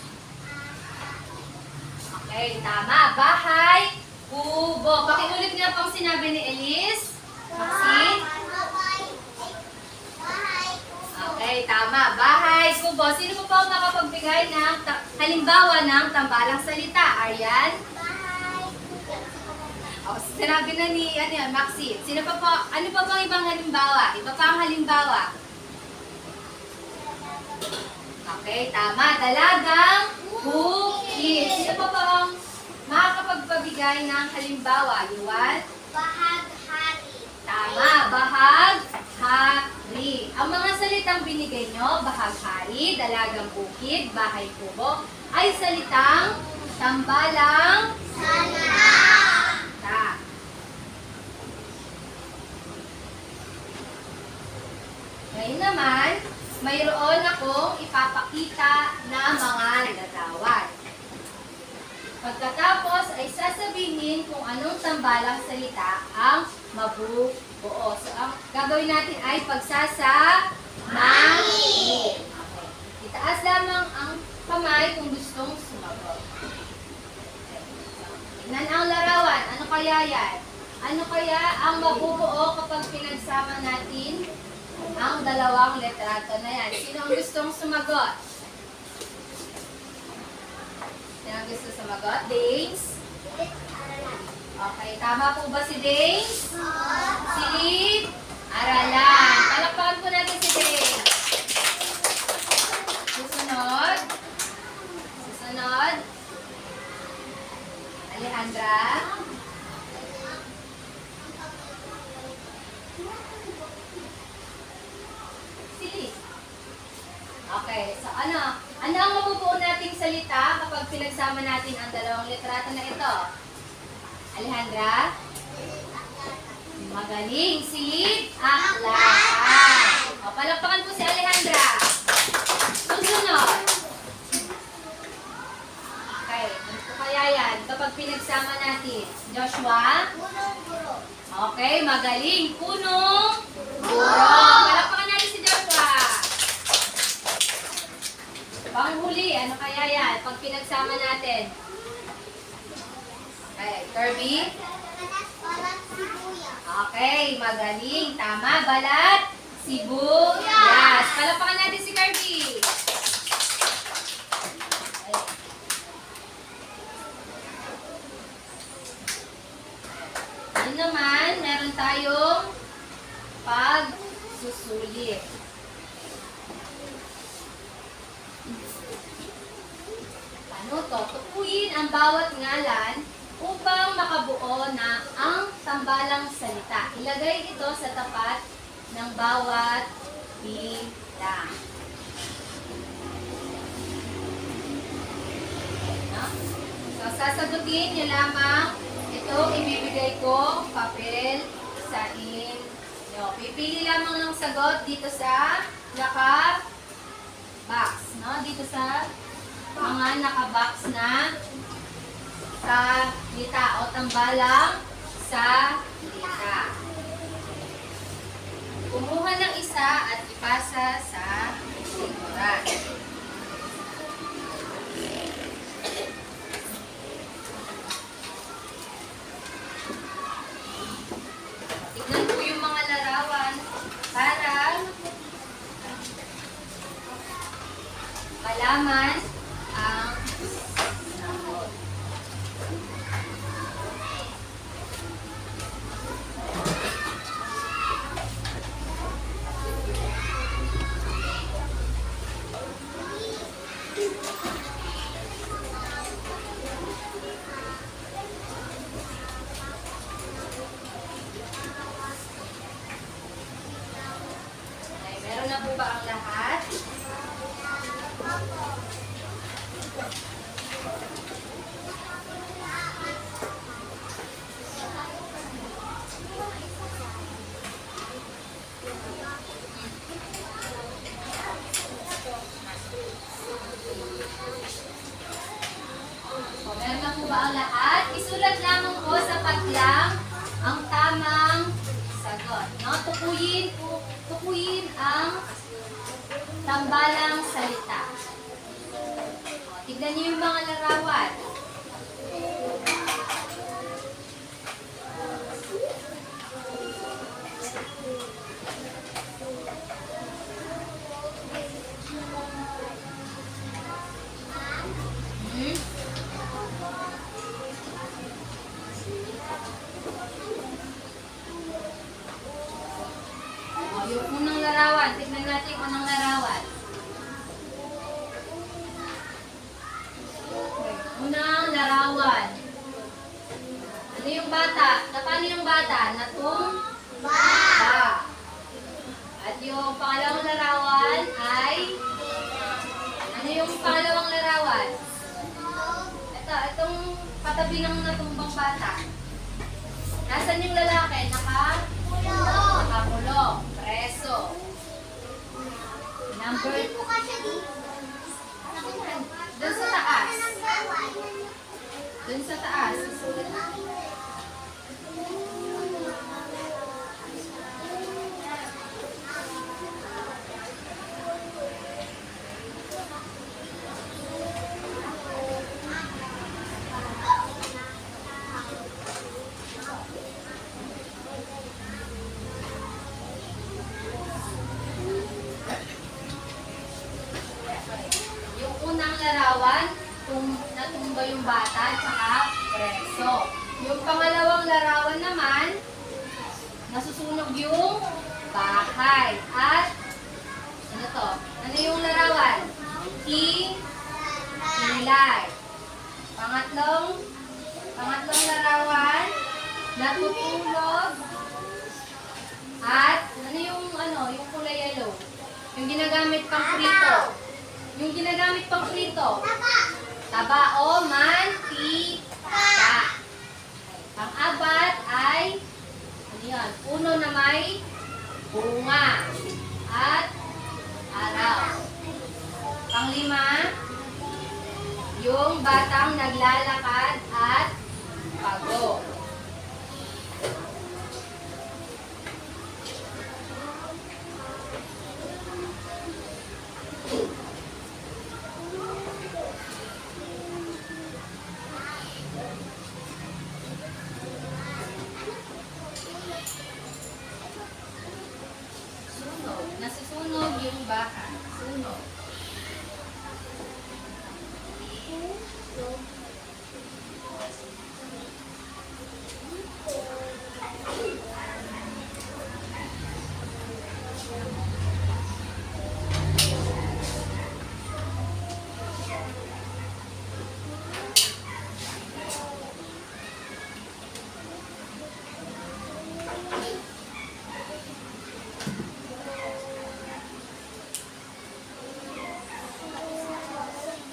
Okay, tama. Bahay, kubo. Pakiulit nga po ang sinabi ni Elise. Maxine. Okay, tama. Bahay, kubo. Sino po pa ang makapagbigay ng halimbawa ng tambalang salita? Aryan? O, sinabi na ni Maxine. Sino pa po, ano pa bang ibang halimbawa? Iba pa ang halimbawa. Okay, tama. Dalagang bukid. Sino pa po ang makakapagpabigay ng halimbawa? Yuan? Bahaghari. Tama. Bahaghari. Ang mga salitang binigay nyo, bahaghari, dalagang bukid, bahay kubo, ay salitang tambalang Salita. ta. Ngayon naman, mayroon akong ipapakita na mga larawan. Pagkatapos ay sasabihin kung anong tambalang salita ang mabubuo. So, ang gagawin natin ay pagsasamahin. Itaas lamang ang kamay kung gustong sumagot. Tignan ang larawan. Ano kaya yan? Ano kaya ang mabubuo kapag pinagsama natin ang dalawang letrato na yan? Sino ang gustong sumagot? Sino ang gusto sumagot? Dames? Okay, tama po ba si Dames? Silid? Aralan. Palakpakan po natin si Dames. Susunod. Susunod. Alejandra. Silid. Okay, so ano ang mabubuo nating salita kapag pinagsama natin ang dalawang litrato na ito? Alejandra? Magaling. Silid. Aklatan. O, palakpakan po si Alejandra. Susunod. Okay, ano po kaya yan? Kapag pinagsama natin. Joshua? Punong-puro. Okay, magaling. Punong buro. Palakpakan natin si Joshua. Panghuli, ano kaya yan? Pag pinagsama natin. Okay, Kirby? Balat sibuyas. Okay, magaling. Tama, balat. Sibuyas. Palakpakan natin si Kirby. Yun naman, meron tayong pagsusulit. Ano to? Tukuyin ang bawat ngalan upang makabuo na ang tambalang salita. Ilagay ito sa tapat ng bawat bilang. No? So, sasagutin nyo lamang ito, ibibigay ko papel sa inyo. Pipili lamang ng sagot dito sa naka-box. No? Dito sa mga naka-box na salita o tambalang salita. Kumuha ng isa at ipasa sa likuran. Tignan po yung mga larawan para malaman ang sagot. Okay, meron na po ba ang lahat? O, meron na po ba ang lahat? Isulat lamang po sa padlang ang tamang sagot. No? Tukuyin ang Tambalang salita. Tignan niyo yung mga larawan. Hmm? Yung unang larawan. Tignan natin yung unang larawan. Unang larawan. Ano yung bata? Paano yung bata? Natumba. At yung pangalawang larawan ay... Ano yung pangalawang larawan? Itong katabi ng natumbang bata. Nasaan yung lalaki? Nakakulong. Preso. Number... Doon sa taas. Doon sa taas. Yung unang larawan, natumba yung bata at saka preso. Yung pangalawang larawan naman, nasusunog yung bahay. At, ano to? Ano yung larawan? Kilay. Pangatlong larawan, natutulog. At, yung kulay yellow? Yung ginagamit pang prito. Yung ginagamit pang prito. Taba o mantika. Pang-apat ay, puno na may bunga at araw. Pang-lima, yung batang naglalakad at pagod. Nasusunog yung bahay. Sunog.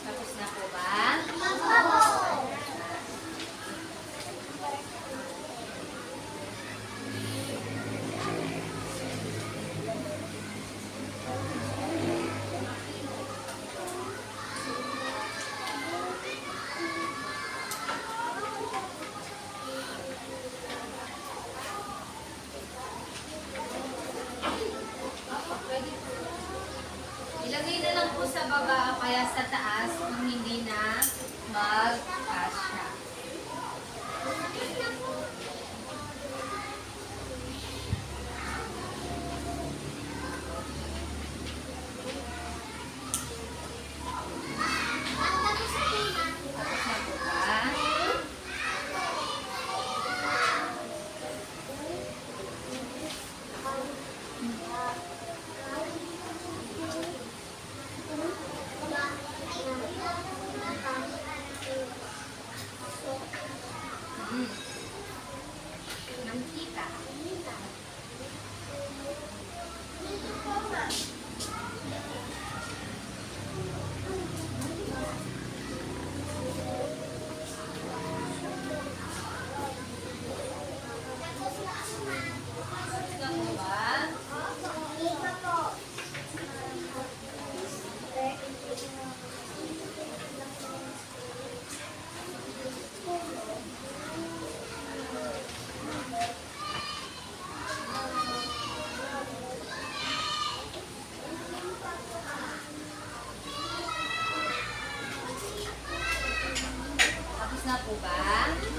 Tapos na po ba? Pwede po. Ilagay na lang po sa baba o kaya sa taas kung hindi na magkasya. Tapos na po ba? po ba? Sige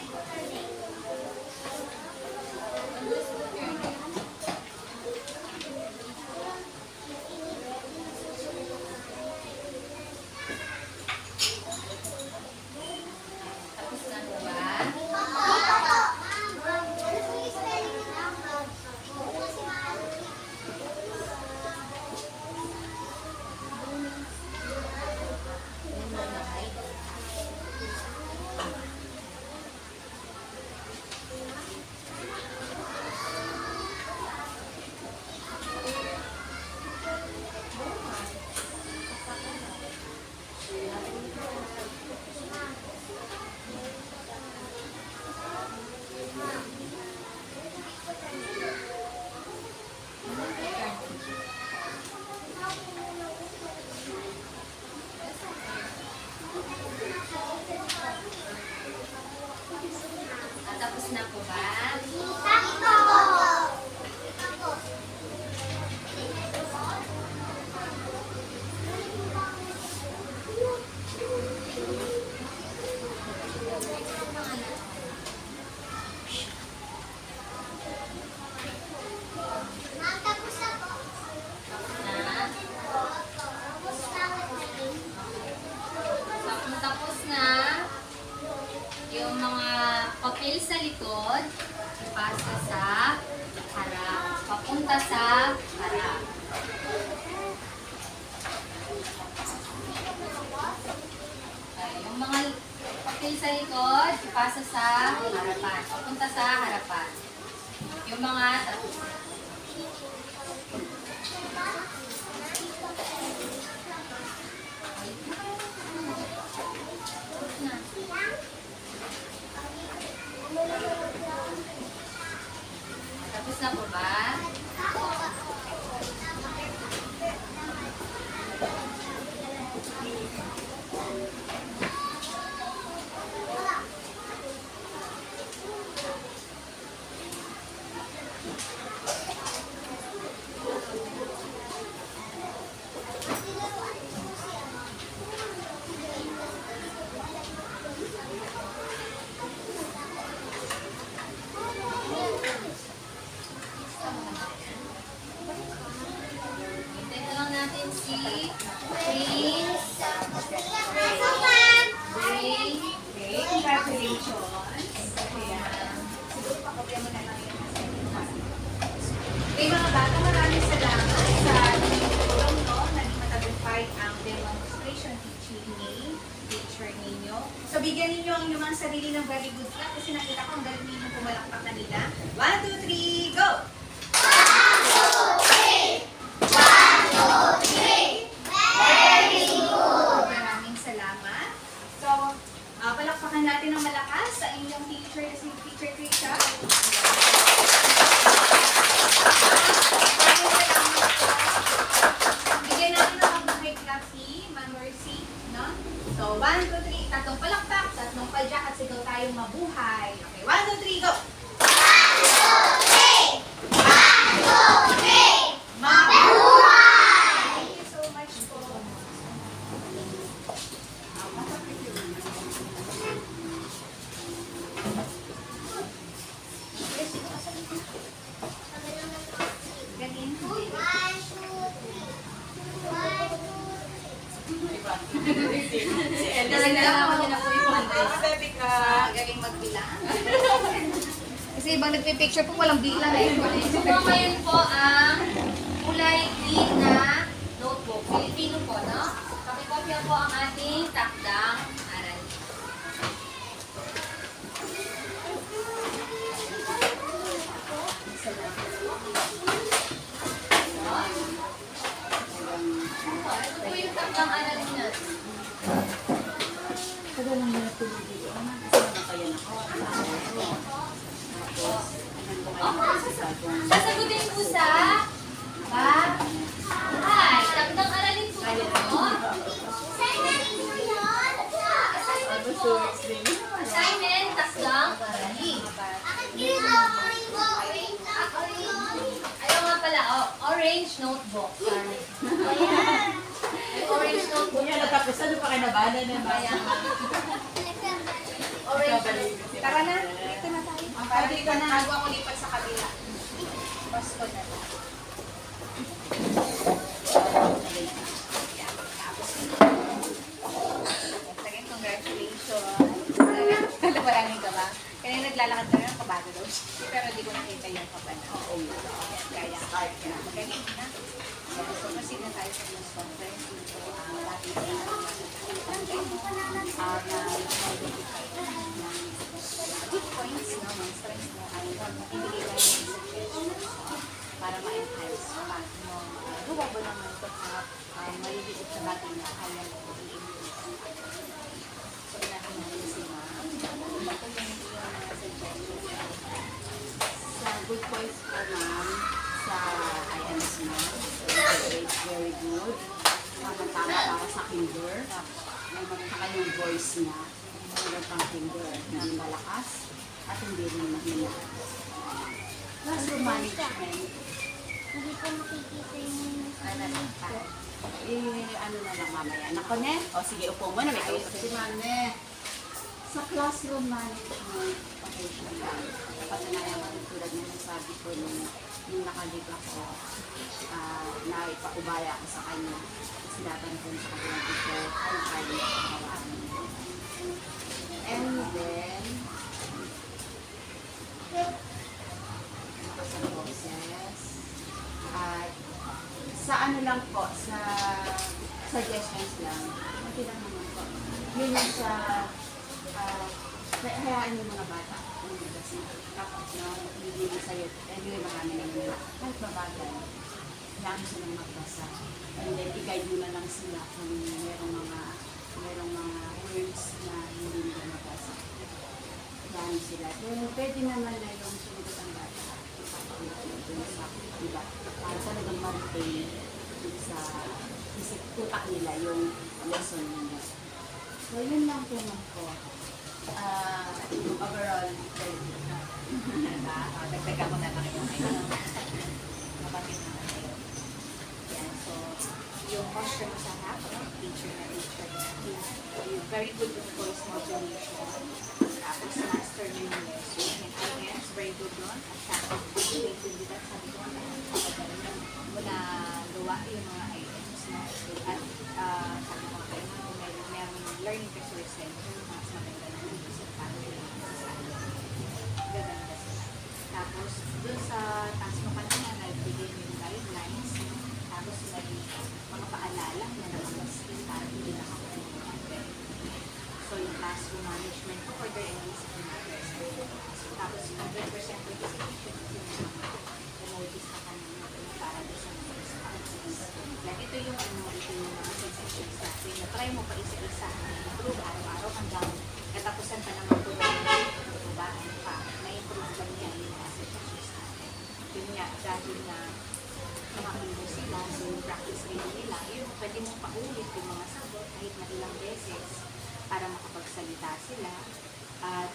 po. Tapos na po ba? Tapos na po ba? Tapos na yung mga papel sa likod, ipasa sa harap, papunta sa harap. Okay, yung mga papel sa likod, ipasa sa harapan, papunta sa harapan. Yung mga tapos na. Tapos na po ba? Hintay na lang natin si Prince. Okay, congratulations. Ayan. Okay, mga bata, maraming salamat sa tulong, no? Naging matagumpay ang demonstration teacher ninyo. So, bigyan ninyo ang inyong mga sarili ng very good clap kasi nakita ko ang galing ninyo pumalakpak kanila. 1, 2, 3, go! Maraming salamat. So, palakpakan natin ng malakas sa inyong teacher, si Teacher Trisha. Maraming salamat po. Bigyan natin ng mag-high clap si Ma'am Mercy, no? So, 1, 2, 3, tatlong palakpak, tatlong palyak at sigaw tayong mabuhay. Okay, 1, 2, 3, go! Mabuhay! Thank you so much po. Galing. Talaga ako na po yung Galing magbilang. Kasi ibang nagpipicture po walang bilang eh. So ngayon po ang kulay green na notebook. Filipino po, no? Pakikopya po ang ating takdang aral. Ito po yung takdang aral natin. Sasagutin po sa bahay. Takdang aralin po ito. Assignment, takdang notebook. Sorry. May orange notebook. Kung yan natapos, ano pa kinabahan na Ayan. Orange. Tara na, dito na tayo. Para dito na. Bago ako lipat sa kabila. Pasko na lang. Yan. Tapos sige, congratulations. Maraming ka ba? Kaya naglalakad kami ng kabado daw. Pero di ko nakita yung kabana. Oo. Kaya magaling na. So, proceed na tayo sa news conference. Dito ang lahat good points, no? Mga strengths mo ay ibigay lang yung suggestions para ma-enhance pa. Doable naman ito sa maliliit na bagay na kaya mo i-improve. So, inahin natin si ma'am. Ito yung mga suggestions. Sa good points po, ma'am, sa IMS mo. It's very good. Tama para sa kinder. May magkaka yung voice niya. Hindi pang kinder. Hindi malakas at hindi rin mahina. Classroom management. Hindi ko makikita yung Ano na lang mamaya. Nako, ne? O sige, upo mo na. May kausap si Mane. Sa classroom management, okay siya lang. Napatunayan ko tulad na nasabi ko nung nakalik ako na ipaubaya ako sa kanya. Sinaban ko sa kanya teacher kung kaya niya pagkawaan. And then, sa process, at sa ano lang po, sa suggestions lang, okay lang naman po. Yun yung sa, hayaan yung mga bata. Kasi tapos na, hindi sa'yo, hindi marami naman na, kahit mabagal, kailangan silang magbasa. And then, i-guide mo na lang sila kung merong mga words na hindi nila mabasa. Kailangan sila. Pero pwede naman na yung sumunod ang bata. Diba? Para talagang ma-retain sa isip utak nila yung lesson nila. So, yun lang po man po. Overall, dagdagan ko na lang yung kapatid na kayo. Yan, so, yung posture mo sa harap, teacher na yung very good with voice modulation. Tapos, master mo yung lesson. And yes, very good doon. At tapos, hindi that sabi ko mo na gawa yung mga items na at sabi ko kayo kung may learning resource center, mas maganda na yung isip para gaganda sila. Tapos, dun sa task mo kanina, nagbigay mo yung guidelines, tapos may mga paalala na nakapaskin para hindi nakakuha. So, yung classroom management ko for their English matters. Tapos, 100% participation yung emojis na kanina para doon sa mga responses. Like, ito yung ito yung mga suggestions natin. Na-try mo pa isa-isa. Improve araw-araw hanggang katapusan pa naman ito. Diba? Na-improve ba niya yung mga suggestions natin. Yun nga, dahil na mga English sila, so yung practice reading nila, yun, pwede mong paulit yung mga sagot kahit na ilang beses para makapagsalita sila at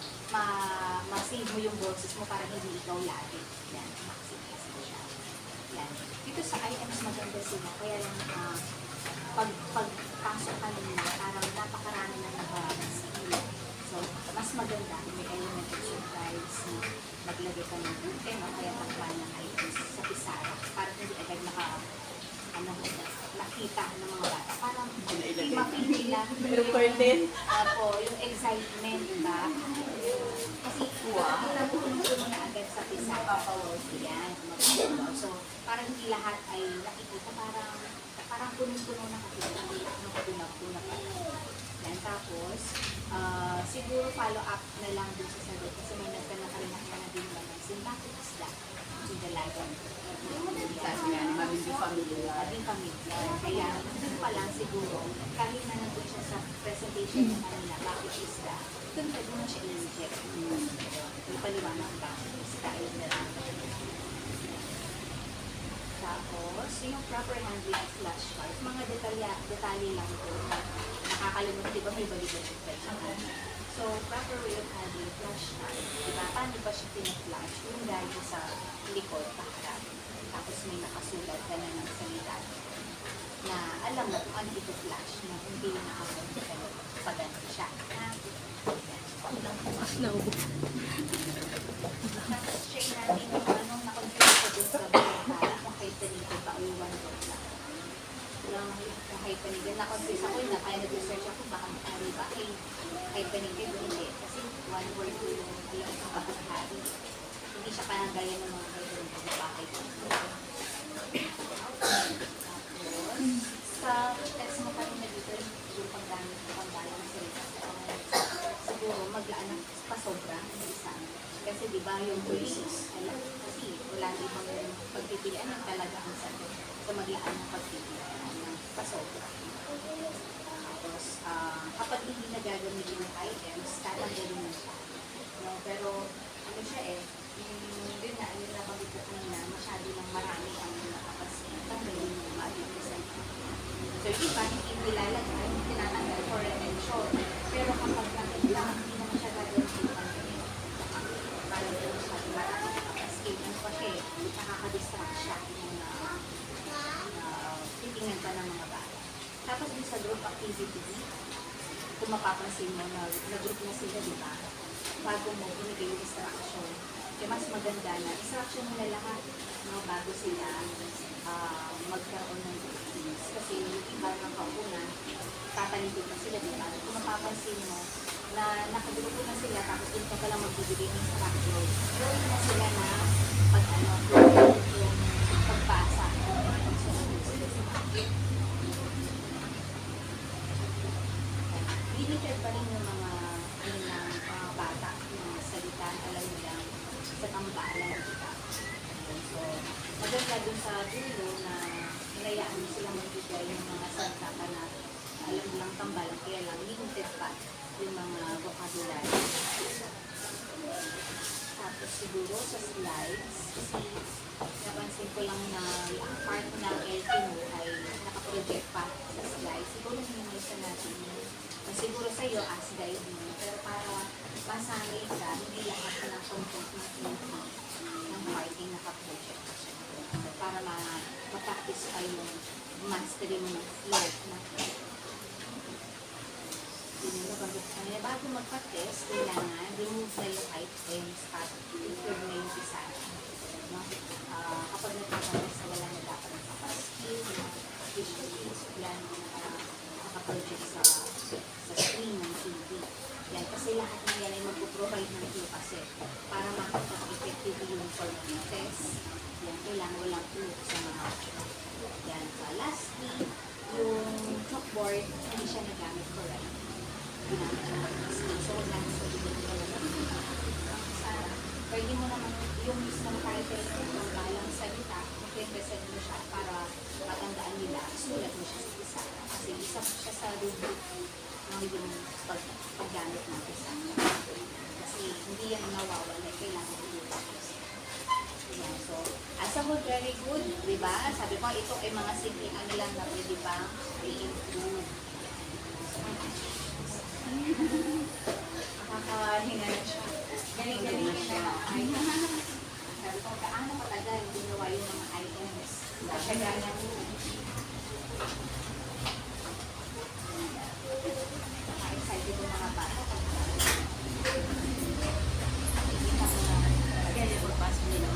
ma-save mo yung boses mo para hindi ikaw lagi. Yan, ma-save siya. Yan. Dito sa IMs maganda sila, kaya lang pagpasok ka nila, parang napakarami na nag-skill. So, mas maganda, may element of surprise na naglagay ka ng buke, no? Kaya takpan ng IMs sa pisara, para hindi agad nakita ng mga bata. Parang mapili nila yung excitement, diba? Kasi nakita mo na agad sa pisara. Yan, so, parang hindi lahat ay nakikita, parang punong-puno na nakapuna pa. Yan, tapos, siguro follow up na lang dun sa sagot kasi may nagkanakarin na din ba ng sympathic isda in the lagon. sabi nga ni Mami, hindi familiar. Ating familiar. Kaya, dun pa lang siguro, kahit na nandun siya sa presentation niya kanina, bakit isda, dun pwede mo siya i-inject. Yung paliwanag ang bakit isda. Tapos, yung proper handling of flashcards, mga detalye lang ito. Nakakalimutan, di ba may balikan siya? So, proper way of handling flashcards. Diba? Paano ba siya pina-flash? Yung galing sa likod, paharap. tapos may nakasulat ka na ng salita na alam mo kung ano ito flash na hindi na nakapunta ka na paganda siya. Tapos share natin yung anong na-confuse ko dun sa bata kung kay Tanito ba o yung one word lang. Kung kay Tanito, na-confuse ako na kaya nag-research ako baka ano ba kay Tanito hindi. Kasi one word yung alam ko bakit hari. Hindi siya parang gaya ng mga kay Tanito ba kay Tanito. Sa text mo pa rin na dito yung paggamit ng panggalang ng salita siguro maglaan ng pasobra ng isa. Kasi di ba yung voices, alam, kasi wala na ibang pagpipilian ng talaga ang sabi. So maglaan ng pagpipilian ng pasobra. Tapos, kapag hindi nagagamit yung items, tatanggalin na siya. No? Pero, ano siya yun na, yung napagit ko kanina, masyado lang marami ang nakapasin. Tanggalin yung ma-represent. So, yung iba, hindi nilalagay, tinatanggal for retention. Pero kapag nakita, hindi naman siya gagawin yung tanggalin. Para doon siya, marami nakapasin. Ano pa siya, nakakadistract siya yung titingnan pa ng mga bata. Tapos din sa group activity, kung mapapansin mo na nag-group na sila, di ba? Bago mo binigay yung instruction, mas maganda na instruction mo na lahat bago sila magkaroon ng routines. Kasi yung iba ng kaupunan, tatalibig na sila, di ba? Kung mapapansin mo na nakagrupo na sila, tapos din ka pala magbibigay ng instruction, gawin na sila na yung pagbasa. Limited pa rin yung mga bata, yung salita, alam nila sa tambalan. So, maganda dun sa dulo na hinayaan mo silang magbigay yung mga salita pa na alam nilang tambalan, kaya lang limited pa yung mga vocabulary. Tapos siguro sa slides, kasi napansin ko lang na ang part na LT mo ay nakaproject pa sa slides. Siguro minimize natin siguro sa iyo as guide mo, pero para masanay ka, hindi lahat ng content ng LT ng writing nakaproject pa siya. Para ma-practice pa yung mastery mo ng flow. Bago magpa-test, kailangan remove na yung items at improve na yung design. Kapag nagpapalala sa wala na dapat nakapaskill, visuals, yan, nakaproject sa screen ng TV. Yan, kasi lahat ng yan ay mag-provide ng clue kasi para makapag-effective yung form ng test. Yan, kailangan walang clue sa mga yan. Lastly, yung chalkboard, hindi siya nagamit correct. So, wala na sa video ko pwede mo naman yung mismong title ng balang salita, mag-represent mo siya para matandaan nila, sulat mo siya sa isa. Kasi isa siya sa rubric ng yung paggamit ng isa. Kasi hindi yan nawawala, kailangan i-rubric. So, as a whole, very good, di ba? Sabi ko, ito ay mga simple ano lang na pwede bang i-improve. Nakakahinga na siya. Galing-galing na siya. Sabi ko, kaano katagal ginawa yung mga items. Siya ganyan. Excited yung mga bata. Kaya yung pagpasok nila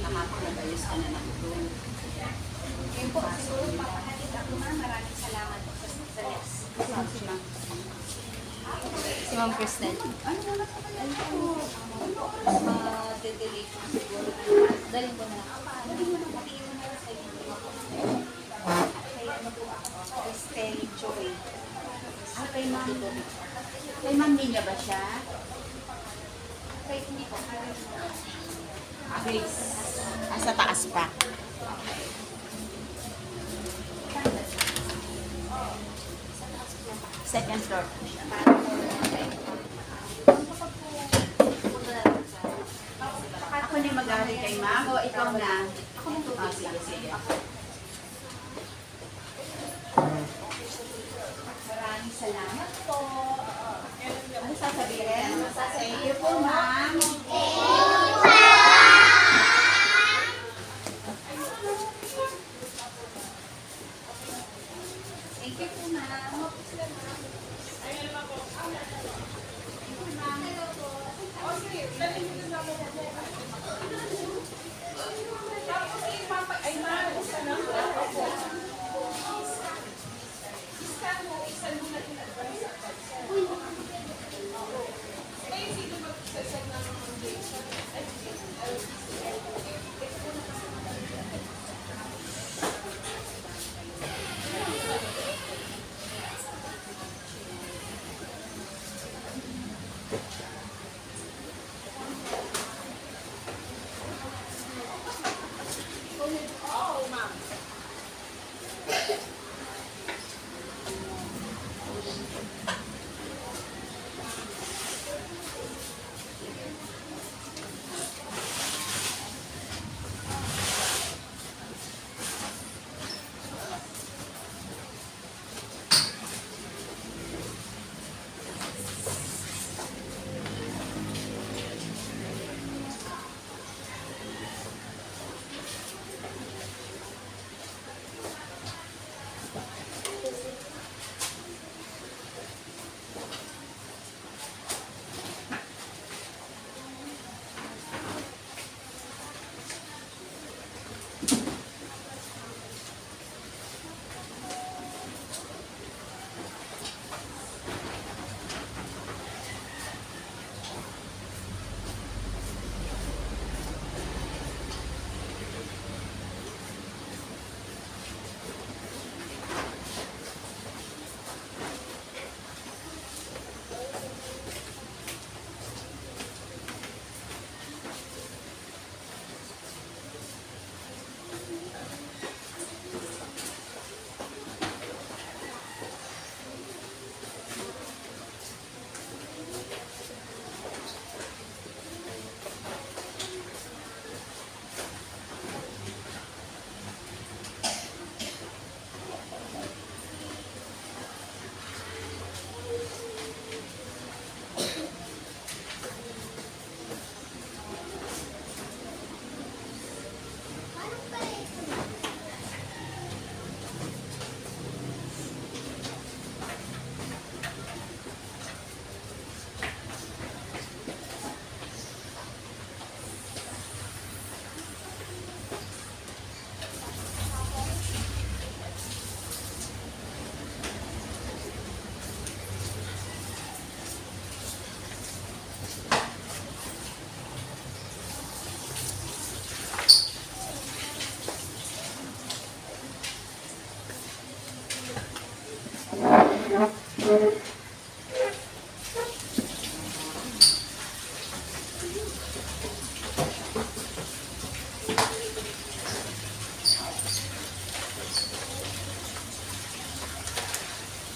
nakapag-ayos ka na ng doon. Ngayon po, siguro papahalit ako na. Maraming salamat po sa next. Si Ma'am Kristen. Delete mo siguro. Dalhin ko na. Hatiin mo na sa inyo. Kaya ano po ako? Christelle Joy. Kay Ma'am Ninya ba siya? Kaya hindi ko. Grace. Sa taas pa. Second floor. Ako na yung mag-aaral kay Ma'am o ikaw na? Ako na. Sige, sige. Maraming salamat po. Ano sasabihin? Thank you po, Ma'am. Thank you po, ma'am.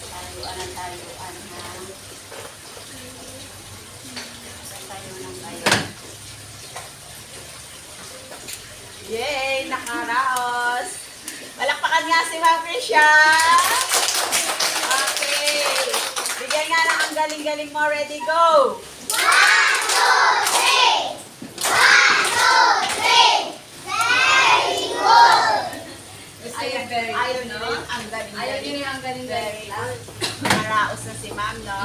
Tayuan ang tayuan ha. Tayo ng tayo. Yay! Nakaraos! Palakpakan nga si Ma'am Risha! Okay! Bigyan nga lang ang galing-galing mo. Ready, go! Ayaw, very Ayaw good, niyo no? yung ang galing-galing. Ayaw niyo yung ang galing-galing Very lang. good. Nakaraos na si Ma'am, no?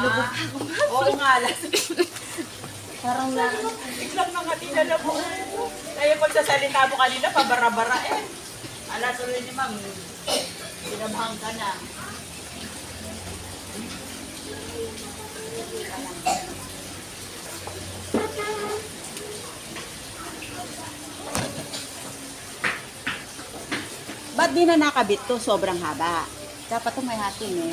Oo nga lang. Parang lang. Biglang mga tinala mo. Kaya pagsasalita mo kanina, pabara-bara eh. Ala, tuloy ni Ma'am. Pinabahang ka na. Ba't di na nakabit to? Sobrang haba. Dapat itong may hatin eh.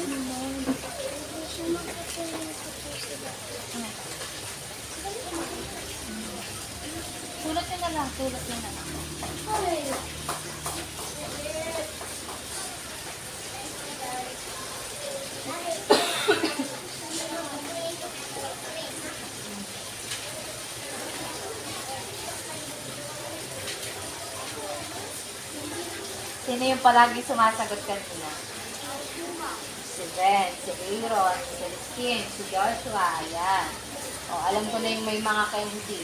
Tulot nyo na lang, tulot nyo na lang. Sino yung palagi sumasagot kanina? Si Ben, si Aaron, si Celestine, si Joshua, ayan. O, alam ko na yung may mga candy.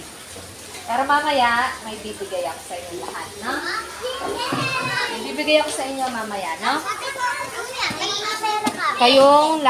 Pero mamaya, may bibigay ako sa inyo lahat, no? May bibigay ako sa inyo mamaya, no? pera ka. Kayong